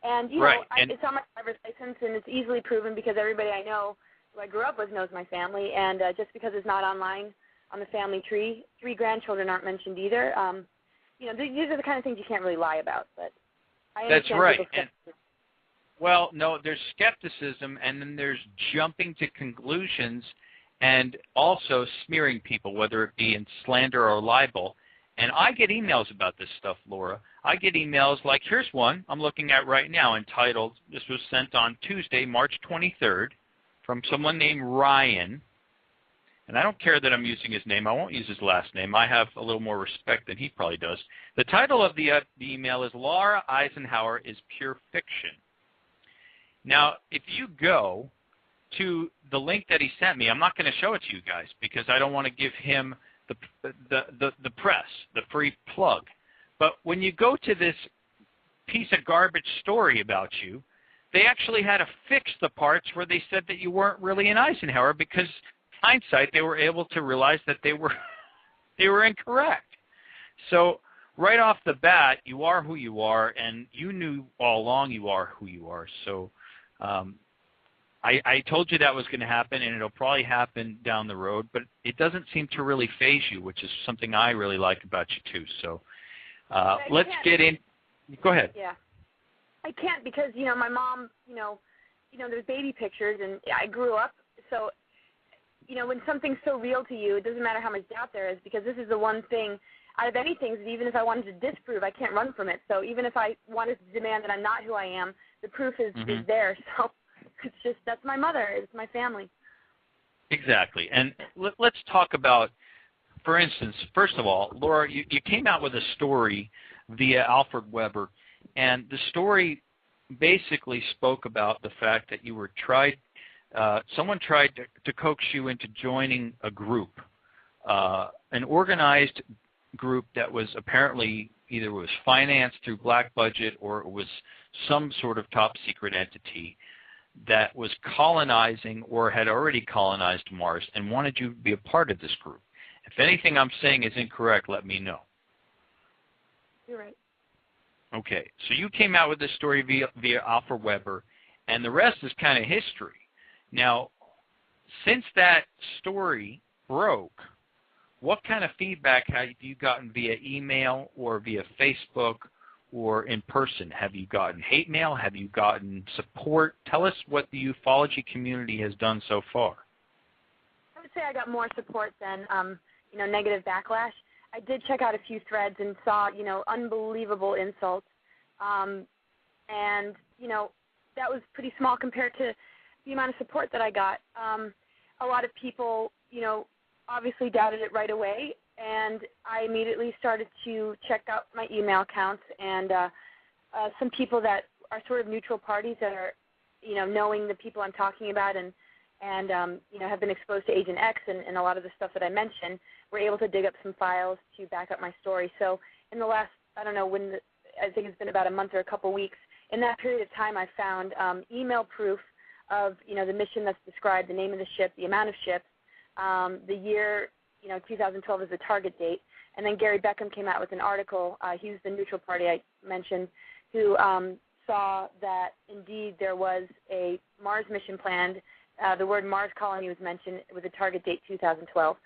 And, it's on my driver's license, and it's easily proven because everybody I know who I grew up with knows my family. And just because it's not online on the family tree, 3 grandchildren aren't mentioned either. These are the kind of things you can't really lie about. But I understand. That's right. Well, no, there's skepticism, and then there's jumping to conclusions and also smearing people, whether it be in slander or libel. And I get emails about this stuff, Laura. I get emails like, here's one I'm looking at right now entitled, this was sent on Tuesday, March 23rd, from someone named Ryan. And I don't care that I'm using his name. I won't use his last name. I have a little more respect than he probably does. The title of the email is Laura Eisenhower is Pure Fiction. Now, if you go to the link that he sent me, I'm not going to show it to you guys because I don't want to give him the press, the free plug. But when you go to this piece of garbage story about you, they actually had to fix the parts where they said that you weren't really an Eisenhower because, in hindsight, they were able to realize that they were incorrect. So right off the bat, you are who you are, and you knew all along you are who you are. So I told you that was going to happen, and it'll probably happen down the road, but it doesn't seem to really faze you, which is something I really like about you, too. So let's get in. Go ahead. Yeah. I can't because, my mom, there's baby pictures, and I grew up. So, when something's so real to you, it doesn't matter how much doubt there is, because this is the one thing out of any things that even if I wanted to disprove, I can't run from it. So even if I wanted to demand that I'm not who I am, the proof is there. So it's just, that's my mother. It's my family. Exactly. And let's talk about, for instance, first of all, Laura, you came out with a story via Alfred Weber, and the story basically spoke about the fact that you were someone tried to coax you into joining a group, an organized group that was apparently either was financed through black budget or it was some sort of top secret entity that was colonizing or had already colonized Mars and wanted you to be a part of this group. If anything I'm saying is incorrect, let me know. You're right. Okay, so you came out with this story via Alfred Weber, and the rest is kind of history. Now, since that story broke, what kind of feedback have you gotten via email or via Facebook or in person? Have you gotten hate mail? Have you gotten support? Tell us what the ufology community has done so far. I would say I got more support than, negative backlash. I did check out a few threads and saw, unbelievable insults. And, that was pretty small compared to the amount of support that I got. A lot of people, obviously doubted it right away, and I immediately started to check out my email accounts, and some people that are sort of neutral parties that are, knowing the people I'm talking about and have been exposed to Agent X and a lot of the stuff that I mentioned, were able to dig up some files to back up my story. So in the last, I don't know, I think it's been about a month or a couple weeks, in that period of time I found email proof of, the mission that's described, the name of the ship, the amount of ships, the year, 2012 is the target date. And then Gary Beckham came out with an article, he was the neutral party I mentioned, who saw that indeed there was a Mars mission planned. The word Mars colony was mentioned with a target date 2012.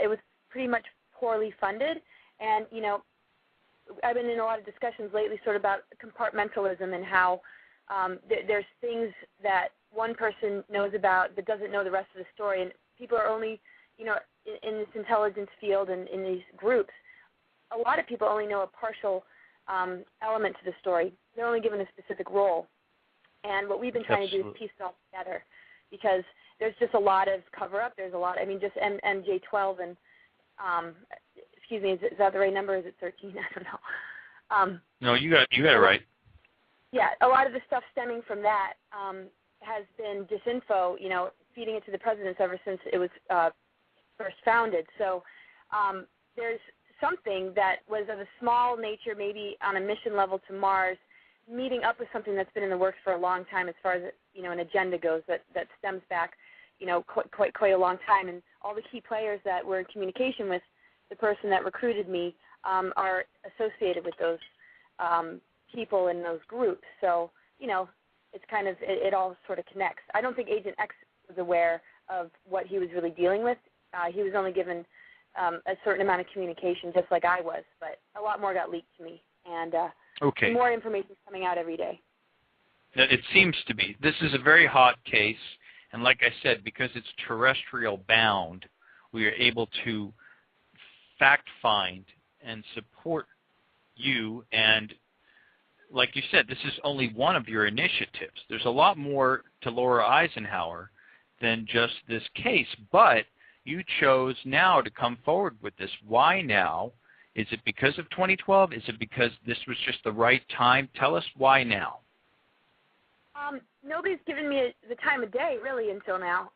It was pretty much poorly funded, and, I've been in a lot of discussions lately sort of about compartmentalism and how there's things that one person knows about but doesn't know the rest of the story, and people are only, in this intelligence field and in these groups, a lot of people only know a partial element to the story. They're only given a specific role. And what we've been trying to do is piece it all together, because there's just a lot of cover-up. There's a lot, just MJ12 and, excuse me, is that the right number? Is it 13? I don't know. No, you got it right. Yeah, a lot of the stuff stemming from that has been disinfo, feeding it to the presidents ever since it was first founded. So there's something that was of a small nature, maybe on a mission level to Mars, meeting up with something that's been in the works for a long time as far as, an agenda goes that stems back, quite a long time. And all the key players that were in communication with the person that recruited me are associated with those people in those groups. So, it's kind of, it all sort of connects. I don't think Agent X was aware of what he was really dealing with. He was only given a certain amount of communication, just like I was, but a lot more got leaked to me. And more information is coming out every day. It seems to be. This is a very hot case, and like I said, because it's terrestrial bound, we are able to fact find and support you. And like you said, this is only one of your initiatives. There's a lot more to Laura Eisenhower than just this case, but you chose now to come forward with this. Why now? Is it because of 2012? Is it because this was just the right time? Tell us why now. Nobody's given me the time of day, really, until now.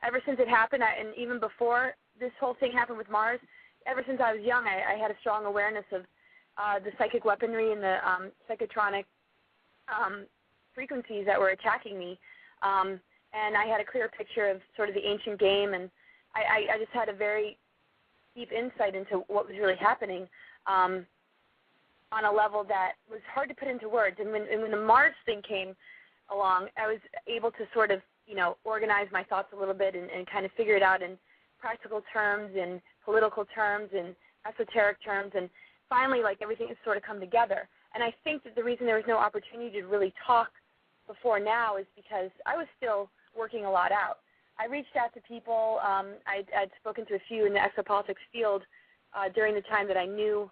Ever since it happened, and even before this whole thing happened with Mars, ever since I was young, I had a strong awareness of the psychic weaponry and the psychotronic frequencies that were attacking me. And I had a clear picture of sort of the ancient game, and I just had a very, deep insight into what was really happening on a level that was hard to put into words. And when the Mars thing came along, I was able to sort of, organize my thoughts a little bit and kind of figure it out in practical terms, in political terms, in esoteric terms, and finally, like, everything has sort of come together. And I think that the reason there was no opportunity to really talk before now is because I was still working a lot out. I reached out to people. I'd spoken to a few in the exopolitics field during the time that I knew,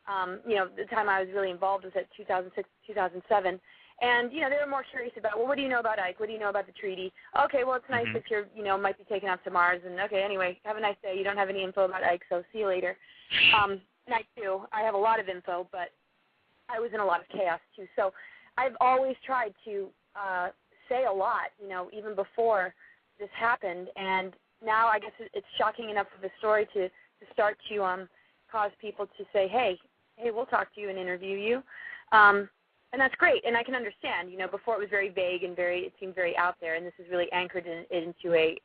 the time I was really involved was at 2006, 2007. And, they were more curious about, well, what do you know about Ike? What do you know about the treaty? Okay, well, it's nice if you're, might be taken up to Mars. And, okay, anyway, have a nice day. You don't have any info about Ike, so see you later. And I do. I have a lot of info, but I was in a lot of chaos, too. So I've always tried to say a lot, even before this happened. And now I guess it's shocking enough of a story to start to cause people to say, hey, we'll talk to you and interview you. And that's great, and I can understand. Before it was very vague and it seemed very out there, and this is really anchored into a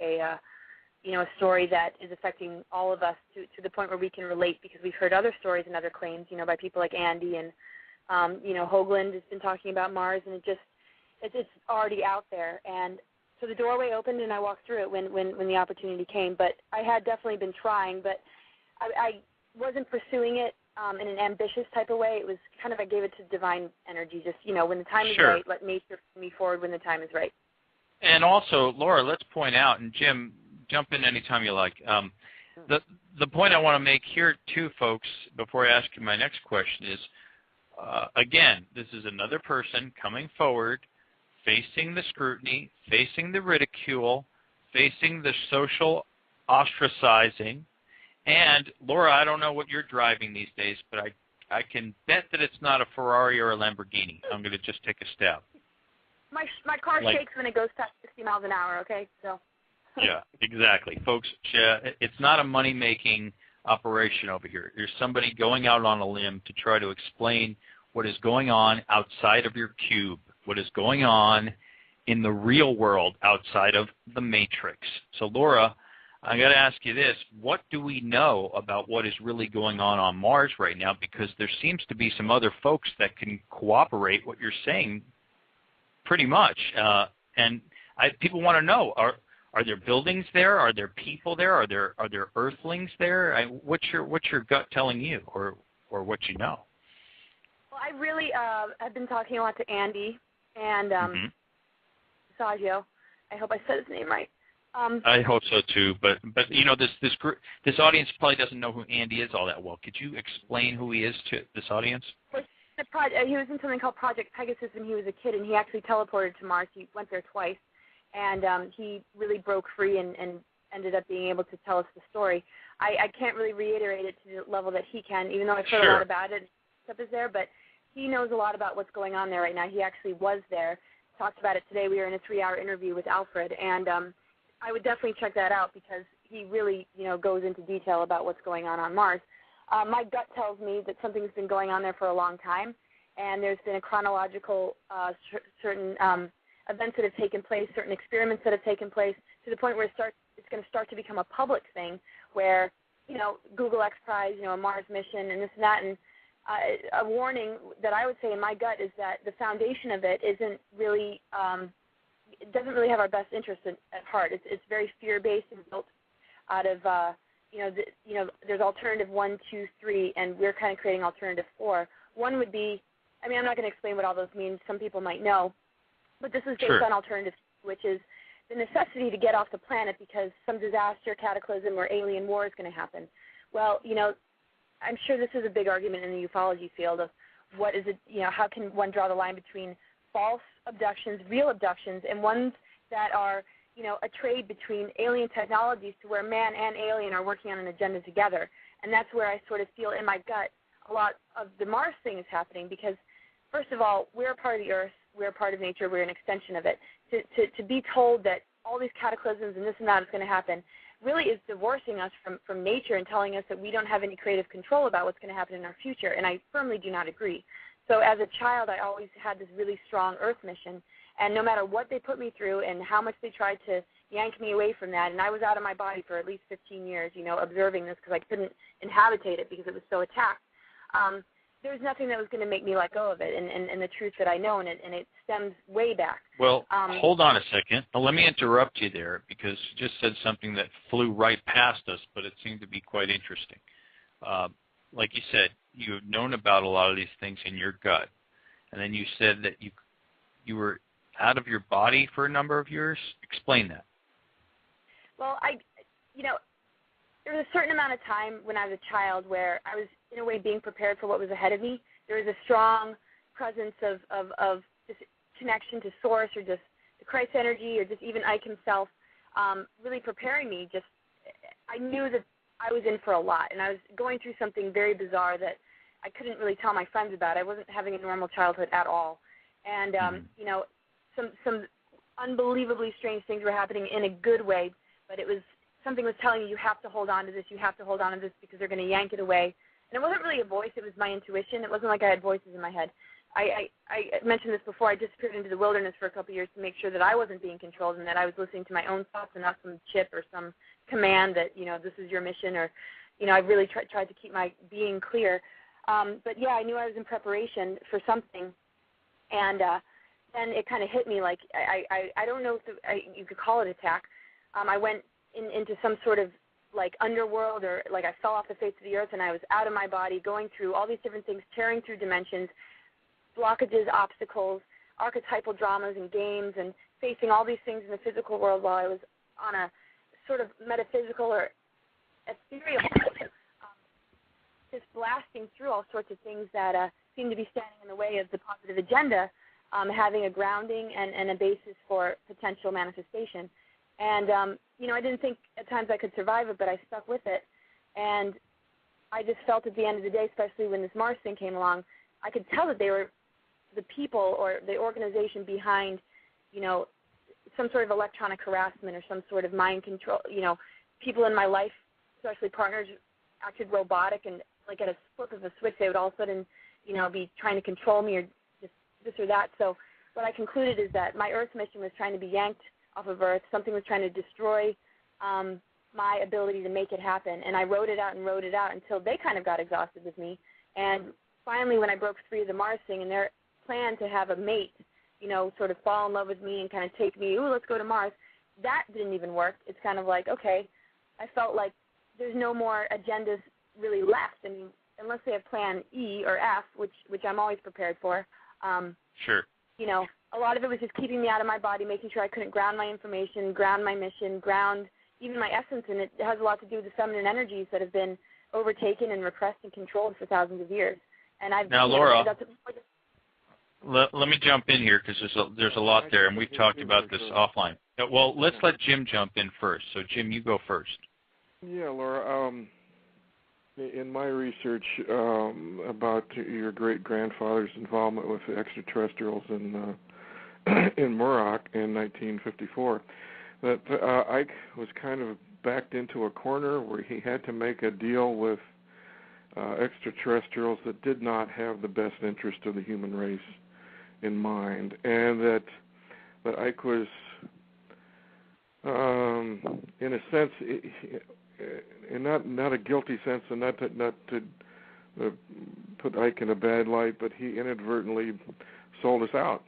story that is affecting all of us to the point where we can relate because we've heard other stories and other claims, by people like Andy and, Hoagland has been talking about Mars, and it's already out there. And so the doorway opened, and I walked through it when the opportunity came. But I had definitely been trying, but I wasn't pursuing it in an ambitious type of way. It was kind of, I gave it to divine energy, just, when the time is right, let nature move me forward when the time is right. And also, Laura, let's point out, and Jim, jump in anytime you like. The point I want to make here, too, folks, before I ask you my next question is, again, this is another person coming forward, facing the scrutiny, facing the ridicule, facing the social ostracizing. And, Laura, I don't know what you're driving these days, but I can bet that it's not a Ferrari or a Lamborghini. I'm going to just take a stab. My car shakes when it goes past 60 miles an hour, okay? So. Yeah, exactly. Folks, it's not a money-making operation over here. There's somebody going out on a limb to try to explain what is going on outside of your cube, what is going on in the real world outside of the matrix. So, Laura, I got to ask you this. What do we know about what is really going on Mars right now? Because there seems to be some other folks that can cooperate what you're saying pretty much. And people want to know, are there buildings there? Are there people there? Are there earthlings there? What's your gut telling you or what you know? Well, I really have been talking a lot to Andy and Saggio. I hope I said his name right. I hope so too, but this audience probably doesn't know who Andy is all that well. Could you explain who he is to this audience? He was in something called Project Pegasus when he was a kid, and he actually teleported to Mars. He went there twice, and he really broke free and ended up being able to tell us the story. I can't really reiterate it to the level that he can, even though I've heard a lot about it. Stuff is there, but he knows a lot about what's going on there right now. He actually was there, talked about it today. We were in a 3-hour interview with Alfred, and I would definitely check that out because he really, goes into detail about what's going on Mars. My gut tells me that something's been going on there for a long time, and there's been a chronological certain events that have taken place, certain experiments that have taken place, to the point where it's going to start to become a public thing where, Google X Prize, a Mars mission and this and that. And a warning that I would say in my gut is that the foundation of it isn't really it doesn't really have our best interest at heart. It's very fear-based and built out of, there's alternative 1, 2, 3, and we're kind of creating alternative 4. One would be, I'm not going to explain what all those mean. Some people might know, but this is based on alternative, which is the necessity to get off the planet because some disaster, cataclysm, or alien war is going to happen. Well, I'm sure this is a big argument in the ufology field of what is it, how can one draw the line between false abductions, real abductions, and ones that are, a trade between alien technologies to where man and alien are working on an agenda together. And that's where I sort of feel in my gut a lot of the Mars thing is happening because, first of all, we're a part of the Earth, we're a part of nature, we're an extension of it. To be told that all these cataclysms and this and that is going to happen really is divorcing us from nature and telling us that we don't have any creative control about what's going to happen in our future, and I firmly do not agree. So as a child, I always had this really strong Earth mission, and no matter what they put me through and how much they tried to yank me away from that. And I was out of my body for at least 15 years, observing this because I couldn't inhabitate it because it was so attacked. There was nothing that was going to make me let go of it and the truth that I know, and it stems way back. Well, hold on a second. Now, let me interrupt you there because you just said something that flew right past us, but it seemed to be quite interesting. Like you said, you've known about a lot of these things in your gut, and then you said that you were out of your body for a number of years. Explain that. Well, there was a certain amount of time when I was a child where I was, in a way, being prepared for what was ahead of me. There was a strong presence of just connection to Source or just the Christ energy or just even Ike himself really preparing me. I knew that I was in for a lot, and I was going through something very bizarre that I couldn't really tell my friends about. I wasn't having a normal childhood at all. And, some unbelievably strange things were happening in a good way, but something was telling me, you have to hold on to this, you have to hold on to this because they're going to yank it away. And it wasn't really a voice, it was my intuition. It wasn't like I had voices in my head. I mentioned this before, I disappeared into the wilderness for a couple of years to make sure that I wasn't being controlled and that I was listening to my own thoughts and not some chip or some command that, this is your mission or, I really tried to keep my being clear. But yeah, I knew I was in preparation for something. And then it kind of hit me like, I don't know if you could call it attack. I went into some sort of like underworld or like I fell off the face of the earth and I was out of my body going through all these different things, tearing through dimensions, blockages, obstacles, archetypal dramas and games and facing all these things in the physical world while I was on a sort of metaphysical or ethereal just blasting through all sorts of things that seem to be standing in the way of the positive agenda, having a grounding and a basis for potential manifestation. And, I didn't think at times I could survive it, but I stuck with it. And I just felt at the end of the day, especially when this Mars thing came along, I could tell that they were the people or the organization behind, some sort of electronic harassment or some sort of mind control. People in my life, especially partners, acted robotic and like at a flip of a switch, they would all of a sudden, be trying to control me or just this or that. So what I concluded is that my Earth mission was trying to be yanked off of Earth. Something was trying to destroy my ability to make it happen. And I wrote it out until they kind of got exhausted with me. And finally, when I broke free of the Mars thing and their plan to have a mate, sort of fall in love with me and kind of take me, let's go to Mars, that didn't even work. It's kind of like, okay, I felt like there's no more agendas really left. I mean, unless they have plan E or F, which I'm always prepared for. Sure. A lot of it was just keeping me out of my body, making sure I couldn't ground my information, ground my mission, ground even my essence, and it has a lot to do with the feminine energies that have been overtaken and repressed and controlled for thousands of years. And now, Laura, let me jump in here because there's a lot there, and we've talked about this offline. Well, let's let Jim jump in first. So, Jim, you go first. Yeah, Laura. In my research about your great-grandfather's involvement with the extraterrestrials in Muroc in 1954, that Ike was kind of backed into a corner where he had to make a deal with extraterrestrials that did not have the best interest of the human race in mind, and that Ike was, in a sense, in not a guilty sense, and not to put Ike in a bad light, but he inadvertently sold us out,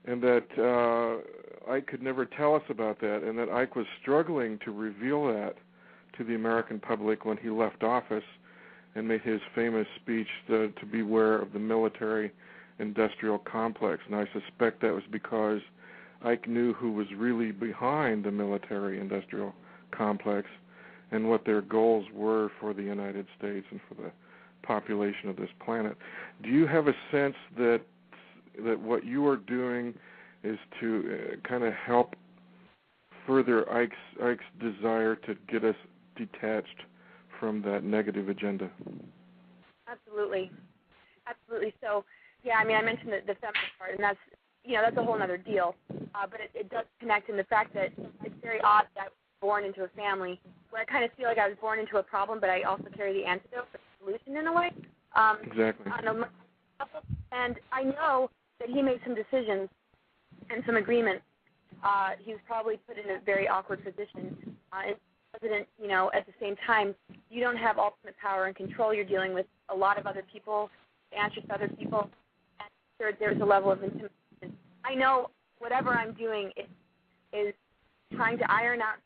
and that Ike could never tell us about that, and that Ike was struggling to reveal that to the American public when he left office and made his famous speech to beware of the military-industrial complex. And I suspect that was because Ike knew who was really behind the military-industrial complex and what their goals were for the United States and for the population of this planet. Do you have a sense that what you are doing is to kind of help further Ike's desire to get us detached from that negative agenda? Absolutely. So, yeah, I mean, I mentioned the feminist part, and that's a whole other deal. But it does connect in the fact that it's very odd that I was born into a family where I kind of feel like I was born into a problem, but I also carry the antidote for the solution in a way. Exactly. And I know that he made some decisions and some agreements he was probably put in a very awkward position. And president, at the same time, you don't have ultimate power and control. You're dealing with a lot of other people, anxious other people, and third, there's a level of intimidation. I know whatever I'm doing is trying to iron out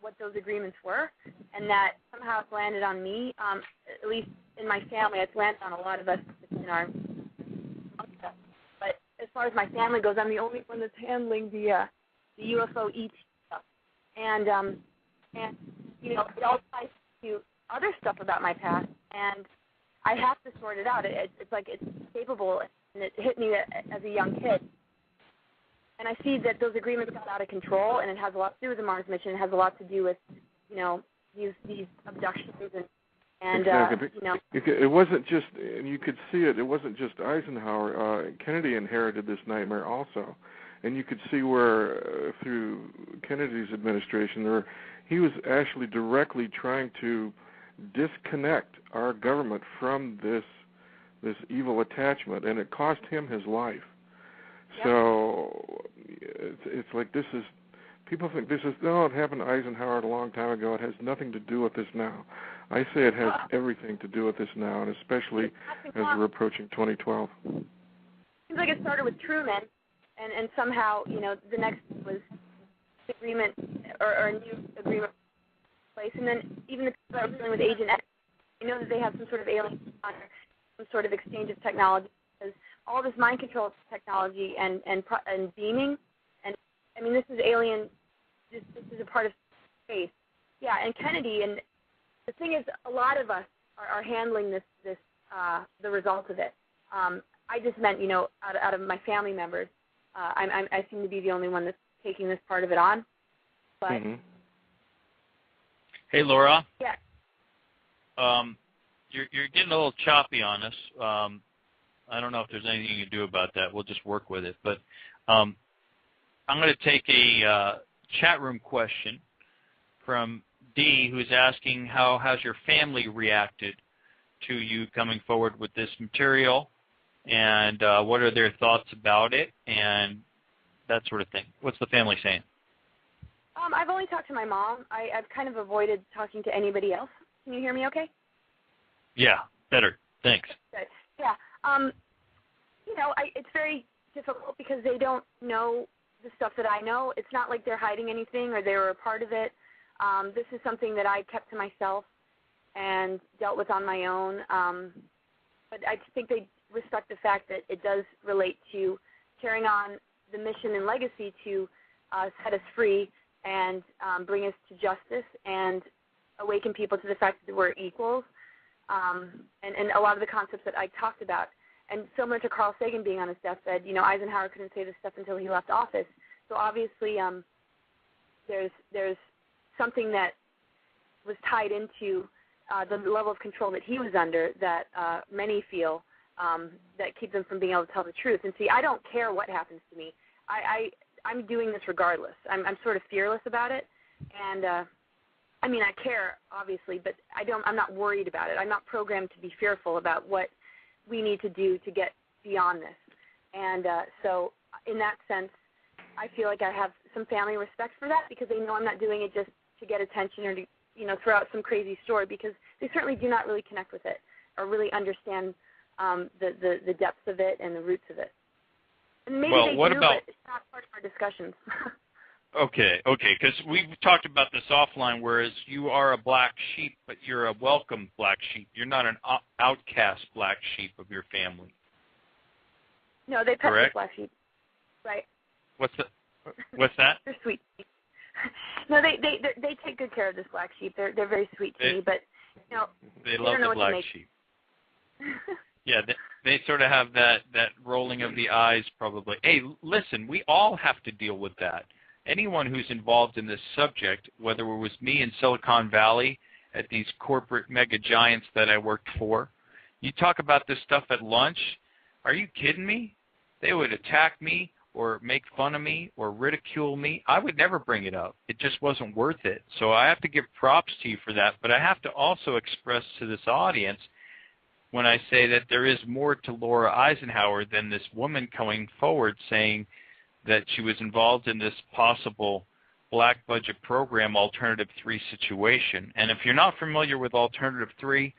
what those agreements were, and that somehow it's landed on me. At least in my family, it's landed on a lot of us in our. But as far as my family goes, I'm the only one that's handling the UFO ET stuff, and it all ties to other stuff about my past, and I have to sort it out. It's like it's capable, and it hit me as a young kid. And I see that those agreements got out of control, and it has a lot to do with the Mars mission. It has a lot to do with, these abductions and exactly. It wasn't just, and you could see it. It wasn't just Eisenhower. Kennedy inherited this nightmare also, and you could see where through Kennedy's administration, he was actually directly trying to disconnect our government from this evil attachment, and it cost him his life. Yep. So it's like people think it happened to Eisenhower a long time ago. It has nothing to do with this now. I say it has everything to do with this now, and especially as we're approaching 2012. Seems like it started with Truman, and somehow, the next was agreement or a new agreement place, and then even the people that are dealing with Agent X, I know that they have some sort of alien, some sort of exchange of technology. Because all this mind control technology and beaming, and I mean, this is alien. This is a part of space. Yeah, and Kennedy, and the thing is, a lot of us are handling this the result of it. I just meant, out of my family members, I seem to be the only one that's taking this part of it on. But Hey, Laura. Yeah. You're getting a little choppy on us. I don't know if there's anything you can do about that. We'll just work with it. But I'm going to take a chat room question from Dee, who's asking how has your family reacted to you coming forward with this material, and what are their thoughts about it, and that sort of thing. What's the family saying? I've only talked to my mom. I've kind of avoided talking to anybody else. Can you hear me okay? Yeah, better. Thanks. Good. Yeah. It's very difficult because they don't know the stuff that I know. It's not like they're hiding anything or they were a part of it. This is something that I kept to myself and dealt with on my own. But I think they respect the fact that it does relate to carrying on the mission and legacy to set us free and bring us to justice and awaken people to the fact that we're equals. And a lot of the concepts that I talked about. And similar to Carl Sagan being on his deathbed, Eisenhower couldn't say this stuff until he left office. So obviously there's something that was tied into the level of control that he was under that many feel that keep them from being able to tell the truth. And see, I don't care what happens to me. I'm doing this regardless. I'm sort of fearless about it. And I care, obviously, but I'm not worried about it. I'm not programmed to be fearful about what we need to do to get beyond this. And so in that sense, I feel like I have some family respect for that because they know I'm not doing it just to get attention or to, throw out some crazy story, because they certainly do not really connect with it or really understand the depths of it and the roots of it. And maybe they do, but it's not part of our discussions. Okay, because we've talked about this offline, whereas you are a black sheep, but you're a welcome black sheep. You're not an outcast black sheep of your family. No, they pet the black sheep. Right. What's that? They're sweet. No, they take good care of this black sheep. They're very sweet to me, but they love the black sheep. Yeah, they sort of have that rolling of the eyes probably. Hey, listen, we all have to deal with that. Anyone who's involved in this subject, whether it was me in Silicon Valley at these corporate mega giants that I worked for, you talk about this stuff at lunch, are you kidding me? They would attack me or make fun of me or ridicule me. I would never bring it up. It just wasn't worth it. So I have to give props to you for that, but I have to also express to this audience when I say that there is more to Laura Eisenhower than this woman coming forward saying that she was involved in this possible black budget program, Alternative 3 situation. And if you're not familiar with Alternative 3,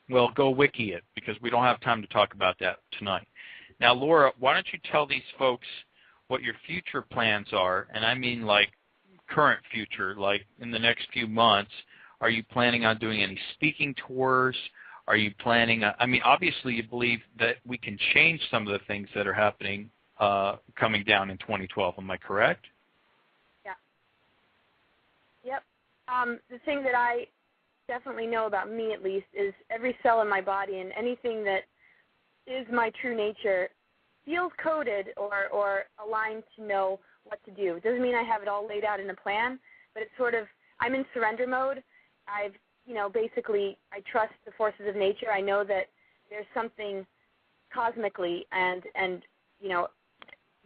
well, go wiki it, because we don't have time to talk about that tonight. Now, Laura, why don't you tell these folks what your future plans are, and I mean like current future, like in the next few months. Are you planning on doing any speaking tours? Are you planning on, I mean, obviously you believe that we can change some of the things that are happening coming down in 2012. Am I correct? Yeah. Yep. The thing that I definitely know about me, at least, is every cell in my body and anything that is my true nature feels coded or aligned to know what to do. It doesn't mean I have it all laid out in a plan, but it's sort of, I'm in surrender mode. I've, basically, I trust the forces of nature. I know that there's something cosmically and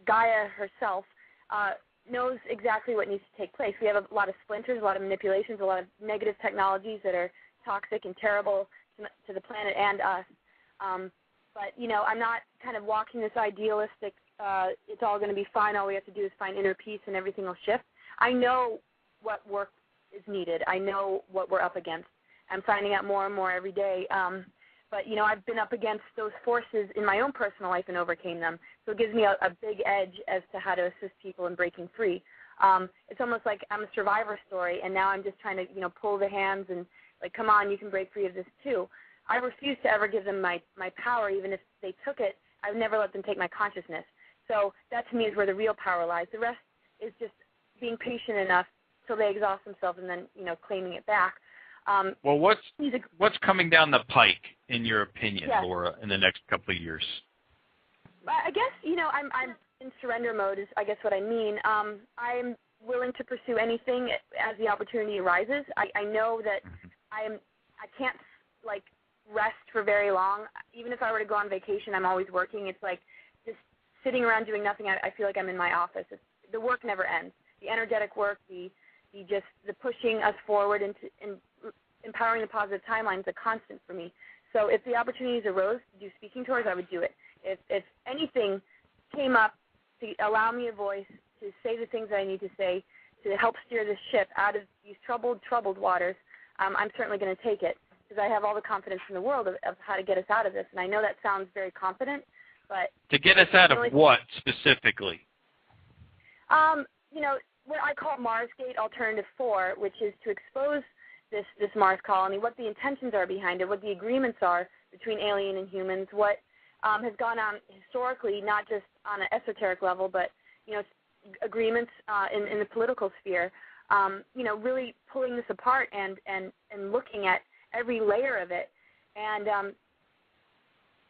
Gaia herself knows exactly what needs to take place. We have a lot of splinters, a lot of manipulations, a lot of negative technologies that are toxic and terrible to the planet and us. But, I'm not kind of walking this idealistic, it's all going to be fine, all we have to do is find inner peace and everything will shift. I know what work is needed. I know what we're up against. I'm finding out more and more every day. But, I've been up against those forces in my own personal life and overcame them. So it gives me a big edge as to how to assist people in breaking free. It's almost like I'm a survivor story, and now I'm just trying to, pull the hands and, like, come on, you can break free of this too. I refuse to ever give them my power, even if they took it. I've never let them take my consciousness. So that, to me, is where the real power lies. The rest is just being patient enough till they exhaust themselves and then, claiming it back. Well, what's coming down the pike, in your opinion, yes. Laura, in the next couple of years? I guess, I'm in surrender mode is, I guess, what I mean. I'm willing to pursue anything as the opportunity arises. I know that I can't, like, rest for very long. Even if I were to go on vacation, I'm always working. It's like just sitting around doing nothing. I feel like I'm in my office. The work never ends. The energetic work, the pushing us forward into empowering the positive timeline is a constant for me. So if the opportunities arose to do speaking tours, I would do it. If anything came up to allow me a voice to say the things that I need to say to help steer this ship out of these troubled waters, I'm certainly going to take it, because I have all the confidence in the world of how to get us out of this. And I know that sounds very confident, but... To get us out of what, specifically? What I call Marsgate Alternative 4, which is to expose this Mars colony, what the intentions are behind it, what the agreements are between alien and humans, what has gone on historically, not just on an esoteric level, but, agreements in the political sphere, really pulling this apart and looking at every layer of it. And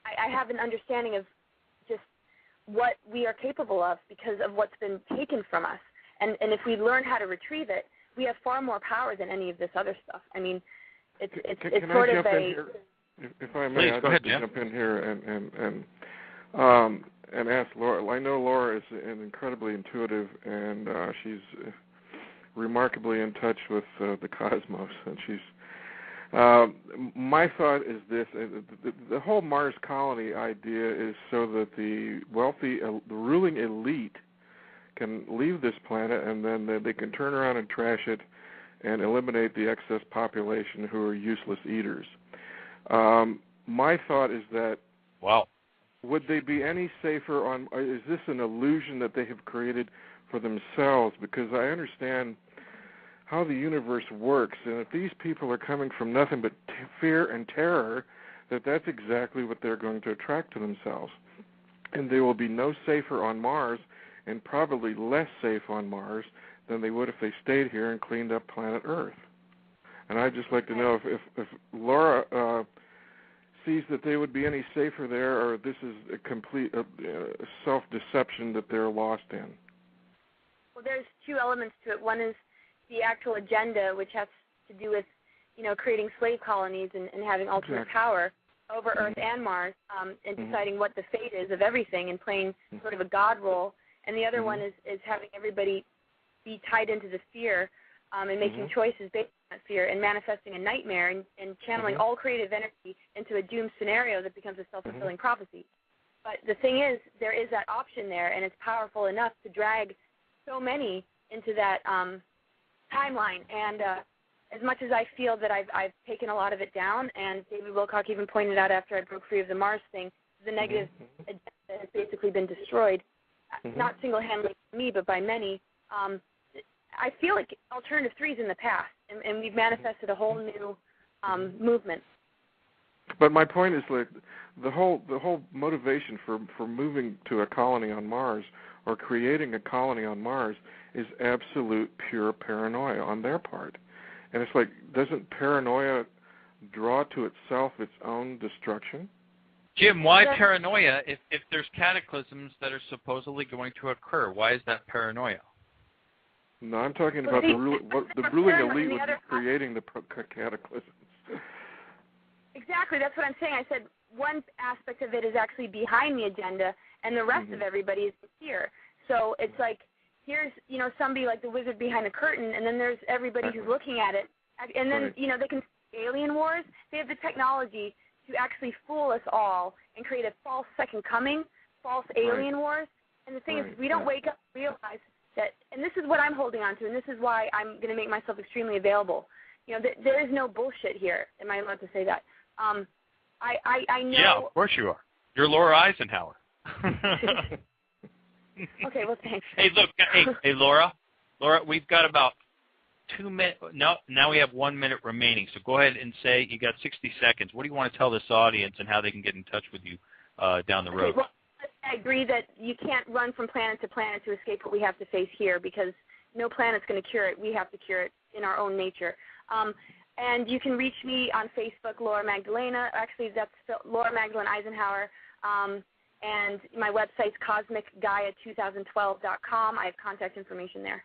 I have an understanding of just what we are capable of because of what's been taken from us. And if we learn how to retrieve it, we have far more power than any of this other stuff. I mean, it's sort of a... If I may, Please, I'd go like ahead, to jump in here and ask Laura. I know Laura is an incredibly intuitive, and she's remarkably in touch with the cosmos. And she's. My thought is this: the whole Mars colony idea is so that the wealthy, the ruling elite, can leave this planet, and then they can turn around and trash it and eliminate the excess population who are useless eaters. My thought is that, wow, would they be any safer on, is this an illusion that they have created for themselves? Because I understand how the universe works, and if these people are coming from nothing but fear and terror, that's exactly what they're going to attract to themselves. And they will be no safer on Mars, and probably less safe on Mars than they would if they stayed here and cleaned up planet Earth. And I'd just like to know if Laura sees that they would be any safer there, or this is a complete self-deception that they're lost in. Well, there's two elements to it. One is the actual agenda, which has to do with, creating slave colonies and having ultimate power over Earth and Mars, and deciding what the fate is of everything and playing sort of a God role. And the other one is having everybody be tied into the fear and making choices based on that fear and manifesting a nightmare and channeling all creative energy into a doomed scenario that becomes a self-fulfilling prophecy. But the thing is, there is that option there, and it's powerful enough to drag so many into that timeline. And as much as I feel that I've taken a lot of it down, and David Wilcock even pointed out after I broke free of the Mars thing, the negative agenda has basically been destroyed, not single-handedly by me, but by many. I feel like Alternative 3 is in the past, and we've manifested a whole new movement. But my point is, like, the whole motivation for moving to a colony on Mars or creating a colony on Mars is absolute pure paranoia on their part. And it's like, doesn't paranoia draw to itself its own destruction? Jim, why paranoia if there's cataclysms that are supposedly going to occur? Why is that paranoia? No, I'm talking about the ruling elite would be creating the cataclysms. Exactly, that's what I'm saying. I said one aspect of it is actually behind the agenda, and the rest of everybody is here. So it's like, here's, somebody like the wizard behind the curtain, and then there's everybody who's looking at it. And then, they can alien wars. They have the technology to actually fool us all and create a false second coming, false alien wars. And the thing is, if we don't wake up and realize that, and this is what I'm holding on to, and this is why I'm going to make myself extremely available. There is no bullshit here. Am I allowed to say that? I know. Yeah, of course you are. You're Laura Eisenhower. Okay, well, thanks. Hey, look, hey, Laura, we've got about 2 minutes. No, now we have 1 minute remaining. So go ahead and say you got 60 seconds. What do you want to tell this audience and how they can get in touch with you down the road? Okay, well, I agree that you can't run from planet to planet to escape what we have to face here, because no planet's going to cure it. We have to cure it in our own nature. And you can reach me on Facebook, Laura Magdalena. Actually, that's Laura Magdalena Eisenhower. And my website's cosmicgaia2012.com. I have contact information there.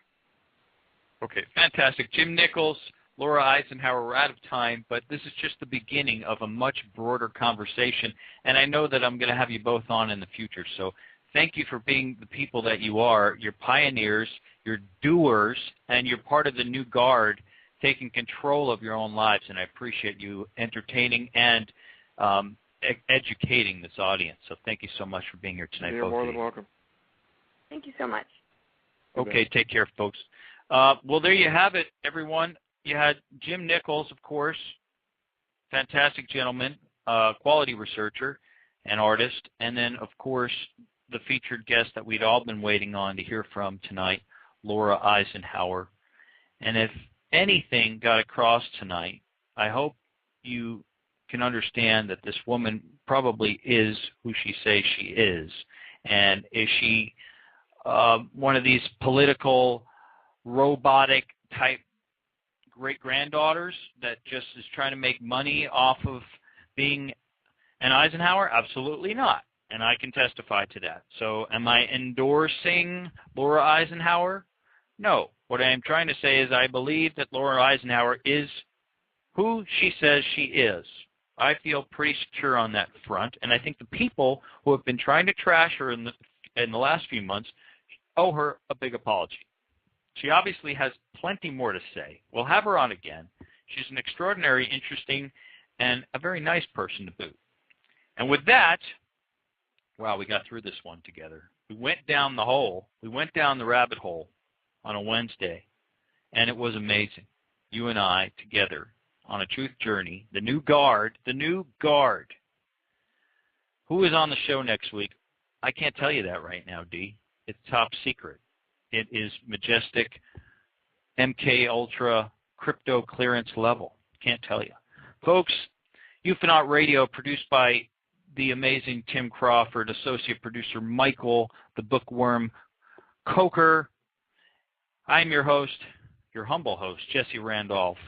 Okay, fantastic. Jim Nichols, Laura Eisenhower, we're out of time, but this is just the beginning of a much broader conversation, and I know that I'm going to have you both on in the future. So thank you for being the people that you are. You're pioneers, you're doers, and you're part of the new guard taking control of your own lives, and I appreciate you entertaining and educating this audience. So thank you so much for being here tonight. You're more than welcome. Thank you so much. Okay, take care, folks. Well, there you have it, everyone. You had Jim Nichols, of course, fantastic gentleman, quality researcher and artist, and then, of course, the featured guest that we'd all been waiting on to hear from tonight, Laura Eisenhower. And if anything got across tonight, I hope you can understand that this woman probably is who she says she is. And is she one of these political, robotic-type great-granddaughters that just is trying to make money off of being an Eisenhower? Absolutely not. And I can testify to that. So am I endorsing Laura Eisenhower? No. What I am trying to say is I believe that Laura Eisenhower is who she says she is. I feel pretty secure on that front, and I think the people who have been trying to trash her in the last few months owe her a big apology. She obviously has plenty more to say. We'll have her on again. She's an extraordinary, interesting, and a very nice person to boot. And with that, wow, we got through this one together. We went down the hole. We went down the rabbit hole on a Wednesday, and it was amazing. You and I together on a truth journey. The new guard. Who is on the show next week? I can't tell you that right now, D. It's top secret. It is majestic MK Ultra crypto clearance level. Can't tell you. Folks, UFOnaut Radio, produced by the amazing Tim Crawford, associate producer Michael, the bookworm Coker. I'm your host, your humble host, Jesse Randolph.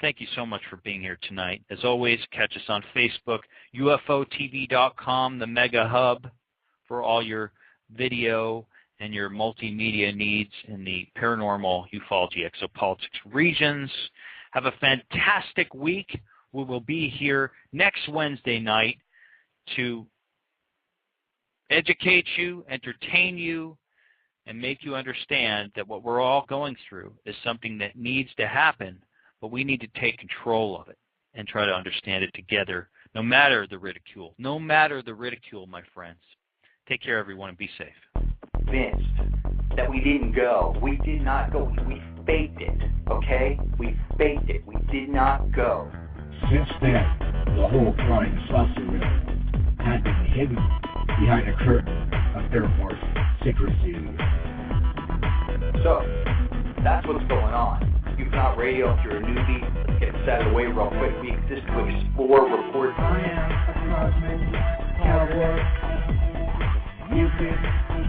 Thank you so much for being here tonight. As always, catch us on Facebook, UFOTV.com, the mega hub for all your video and your multimedia needs in the paranormal, ufology, exopolitics regions. Have a fantastic week. We will be here next Wednesday night to educate you, entertain you, and make you understand that what we're all going through is something that needs to happen, but we need to take control of it and try to understand it together No matter the ridicule. No matter the ridicule, my friends. Take care, everyone, and be safe. Convinced that we didn't go. We did not go. We faked it, okay? We faked it. We did not go. Since then, the whole flying saucer riddle had been hidden behind a curtain of Air Force secrecy. So, that's what's going on. UFO Radio, if you're a newbie, let's get this out of the way real quick. We exist to explore, report. I am a cosmic cowboy. You could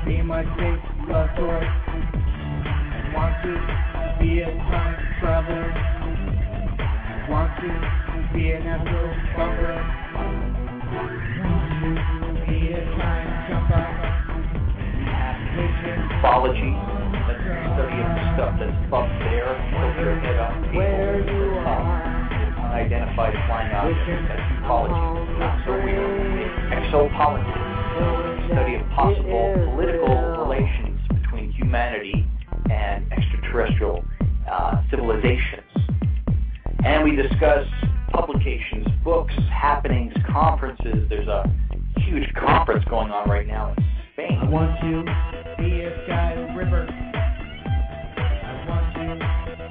be my safe toy. I want to be a time traveler. I want to be an astrophober. I want to be a time jumper. Ufology. That's the study of the stuff that's up there. Tilt your head up. Where you are. Unidentified flying objects. That's ufology. Not so weird. Exopolitics. Study of possible political relations between humanity and extraterrestrial civilizations. And we discuss publications, books, happenings, conferences. There's a huge conference going on right now in Spain. I want to be a sky river. I want to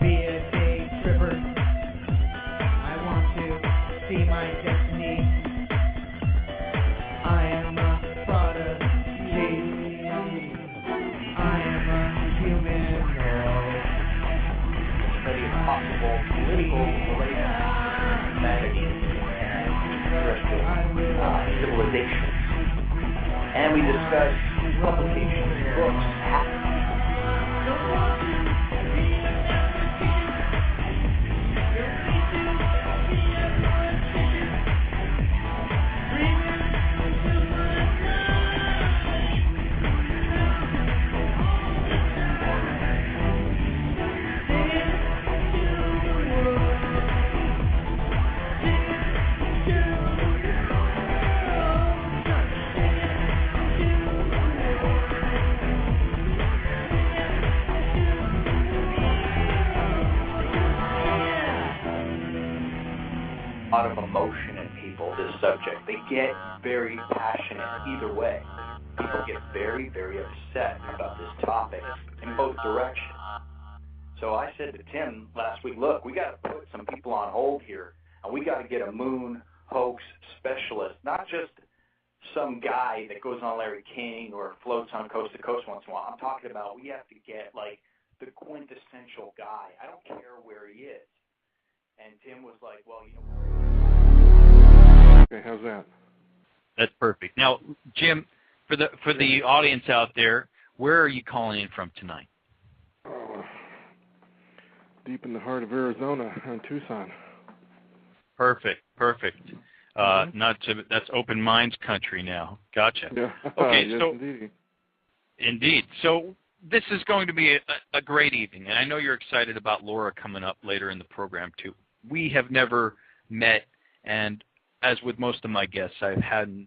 be a day tripper. I want to see my destiny. I am a prodigy. I am a human. Study of possible political relations between humanity and terrestrial civilizations. And we discuss publications, books, happenings. A lot of emotion in people, this subject. They get very passionate either way. People get very, very upset about this topic in both directions. So I said to Tim last week, look, we got to put some people on hold here, and we got to get a moon hoax specialist, not just some guy that goes on Larry King or floats on Coast to Coast once in a while. I'm talking about we have to get, like, the quintessential guy. I don't care where he is. And Tim was like, well, you know. Okay, how's that? That's perfect. Now, Jim, for the audience out there, where are you calling in from tonight? Deep in the heart of Arizona, in Tucson. Perfect. That's open minds country now. Gotcha. Yeah. Okay, yes, so indeed. So this is going to be a great evening, and I know you're excited about Laura coming up later in the program too. We have never met, and as with most of my guests, I've had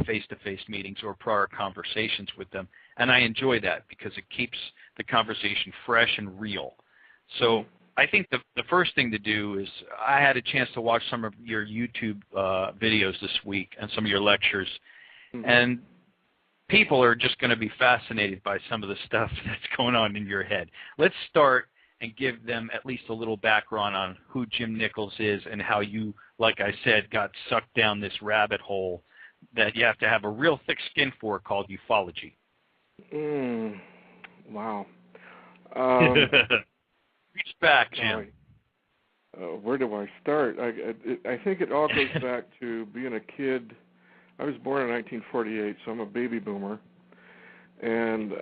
face-to-face meetings or prior conversations with them, and I enjoy that because it keeps the conversation fresh and real. So I think the first thing to do is I had a chance to watch some of your YouTube videos this week and some of your lectures, and people are just going to be fascinated by some of the stuff that's going on in your head. Let's start and give them at least a little background on who Jim Nichols is and how you, like I said, got sucked down this rabbit hole that you have to have a real thick skin for called ufology. Wow. Reach back, Jim. Where do I start? I think it all goes back to being a kid. I was born in 1948, so I'm a baby boomer. And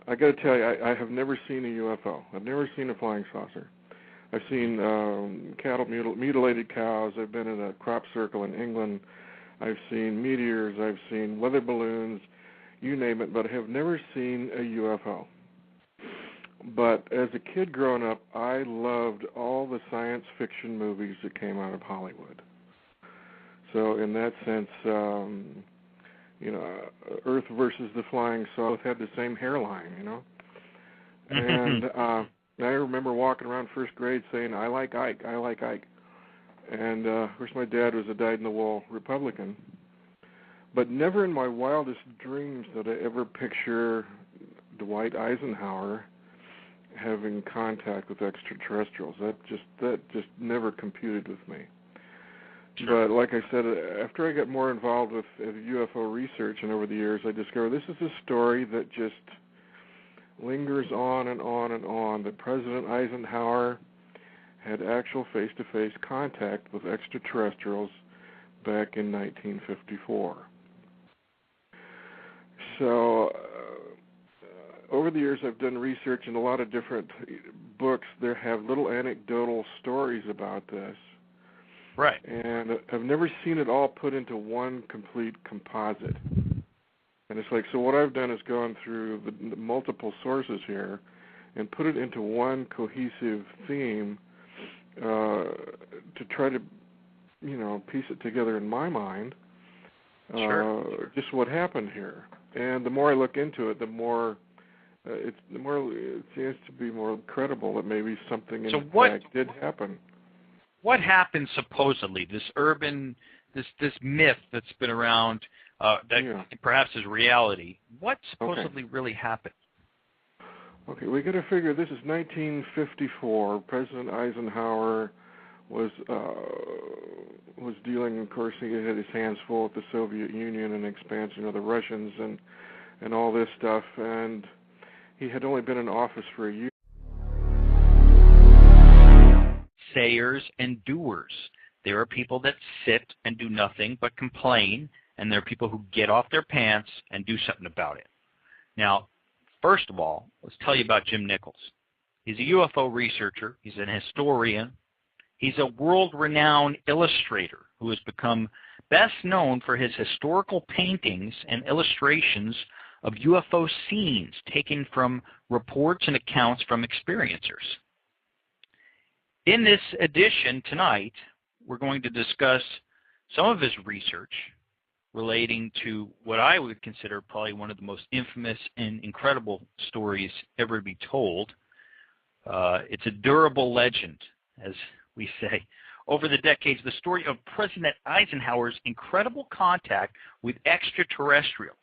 I got to tell you, I have never seen a UFO. I've never seen a flying saucer. I've seen mutilated cows. I've been in a crop circle in England. I've seen meteors. I've seen weather balloons, you name it, but I have never seen a UFO. But as a kid growing up, I loved all the science fiction movies that came out of Hollywood. So in that sense, Earth versus the Flying Saucer had the same hairline, And I remember walking around first grade saying, I like Ike. And, of course, my dad was a dyed-in-the-wool Republican. But never in my wildest dreams did I ever picture Dwight Eisenhower having contact with extraterrestrials. That just never computed with me. Sure. But like I said, after I got more involved with UFO research and over the years, I discovered this is a story that just lingers on and on and on, that President Eisenhower had actual face-to-face contact with extraterrestrials back in 1954. So over the years, I've done research in a lot of different books. There have little anecdotal stories about this. Right. And I've never seen it all put into one complete composite. And it's like, so what I've done is gone through the multiple sources here and put it into one cohesive theme to try to, piece it together in my mind. Sure. Just what happened here. And the more I look into it, the more it seems to be more credible that maybe something in fact did happen. What happened supposedly? This myth that's been around that perhaps is reality. What supposedly really happened? Okay, we got to figure this is 1954. President Eisenhower was dealing. Of course, he had his hands full with the Soviet Union and expansion of the Russians and all this stuff, and he had only been in office for a year. Sayers and doers. There are people that sit and do nothing but complain, and there are people who get off their pants and do something about it. Now, first of all, let's tell you about Jim Nichols. He's a UFO researcher. He's an historian. He's a world-renowned illustrator who has become best known for his historical paintings and illustrations of UFO scenes taken from reports and accounts from experiencers. In this edition tonight, we're going to discuss some of his research relating to what I would consider probably one of the most infamous and incredible stories ever to be told. It's a durable legend, as we say. Over the decades, the story of President Eisenhower's incredible contact with extraterrestrials.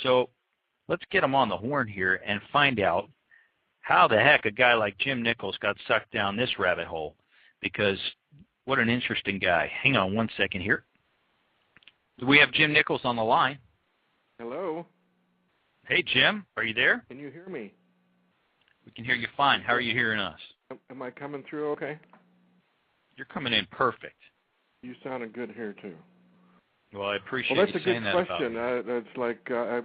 So let's get him on the horn here and find out how the heck a guy like Jim Nichols got sucked down this rabbit hole, because what an interesting guy. Hang on one second here. We have Jim Nichols on the line. Hello. Hey, Jim. Are you there? Can you hear me? We can hear you fine. How are you hearing us? Am I coming through okay? You're coming in perfect. You sounded good here, too. Well, I appreciate you saying that. Well, that's a good question. That's like, I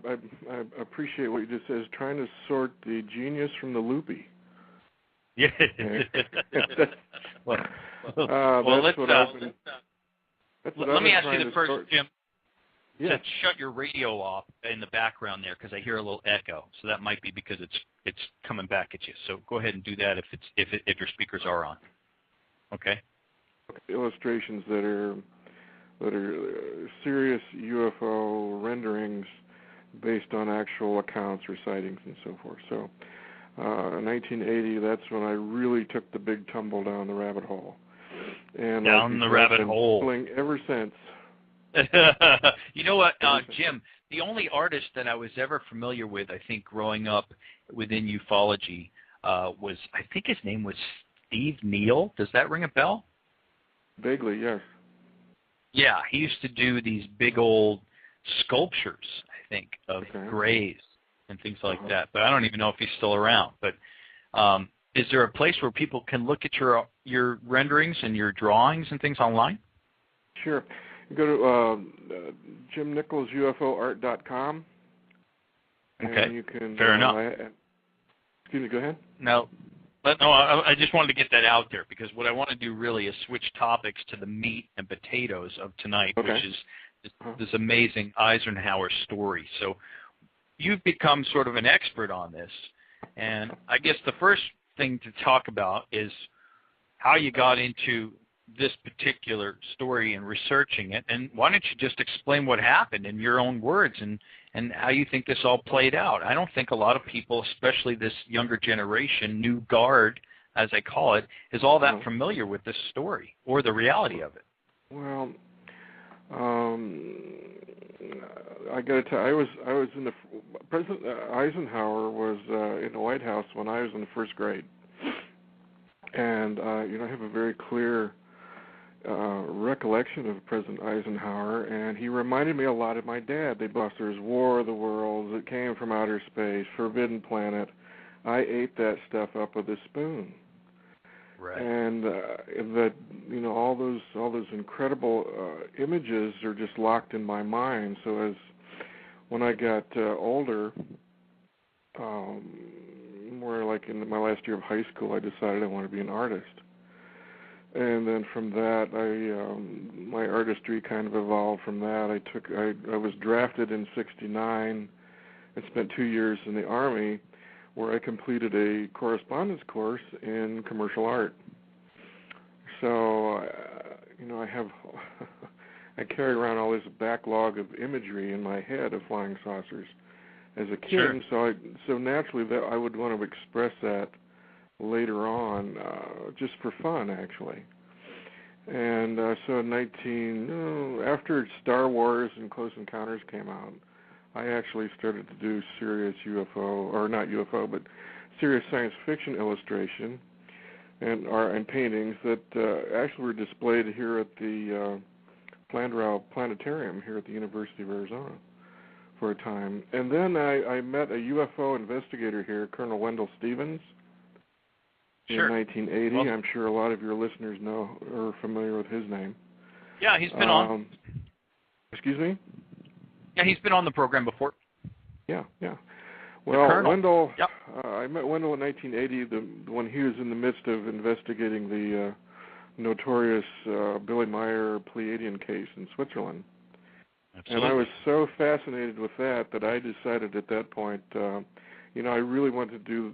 appreciate what you just said, is trying to sort the genius from the loopy. Yeah. Well, let me ask you the first, Jim. Yeah. To shut your radio off in the background there, because I hear a little echo. So that might be because it's coming back at you. So go ahead and do that if your speakers are on. Okay. Illustrations that are serious UFO renderings based on actual accounts or sightings and so forth. So in 1980, that's when I really took the big tumble down the rabbit hole. And down the rabbit hole. Ever since. You know what, Jim, the only artist that I was ever familiar with, I think, growing up within ufology was, I think his name was Steve Neal. Does that ring a bell? Vaguely, yes. Yeah, he used to do these big old sculptures, I think, of graves and things like that. But I don't even know if he's still around. But is there a place where people can look at your renderings and your drawings and things online? Sure. You go to JimNicholsUFOArt.com. Okay. And you can, fair enough. Excuse me, go ahead. No, I just wanted to get that out there, because what I want to do really is switch topics to the meat and potatoes of tonight, which is this amazing Eisenhower story. So you've become sort of an expert on this, and I guess the first thing to talk about is how you got into this particular story and researching it, and why don't you just explain what happened in your own words and how you think this all played out. I don't think a lot of people, especially this younger generation, new guard, as I call it, is all that Well, familiar with this story or the reality of it. Well, I got to tell you, I was in the President Eisenhower was in the White House when I was in the first grade, and I have a very clear recollection of President Eisenhower, and he reminded me a lot of my dad. They both, there's War of the Worlds, it came from outer space, Forbidden Planet. I ate that stuff up with a spoon. Right. And that all those incredible images are just locked in my mind. So as when I got older, more like in my last year of high school, I decided I wanted to be an artist. And then from that, my artistry kind of evolved from that. I was drafted in '69 and spent 2 years in the Army, where I completed a correspondence course in commercial art. So, I carry around all this backlog of imagery in my head of flying saucers as a kid. Sure. And so naturally that I would want to express that later on, just for fun, actually. And so after Star Wars and Close Encounters came out, I actually started to do serious serious science fiction illustration and paintings that actually were displayed here at the Flandrau Planetarium here at the University of Arizona for a time. And then I met a UFO investigator here, Colonel Wendell Stevens, Sure. in 1980. Well, I'm sure a lot of your listeners know or are familiar with his name. Yeah, he's been on. Excuse me? Yeah, he's been on the program before. Yeah. Well, Wendell, yep. I met Wendell in 1980 when he was in the midst of investigating the notorious Billy Meyer Pleiadian case in Switzerland. Absolutely. And I was so fascinated with that I decided at that point, I really wanted to do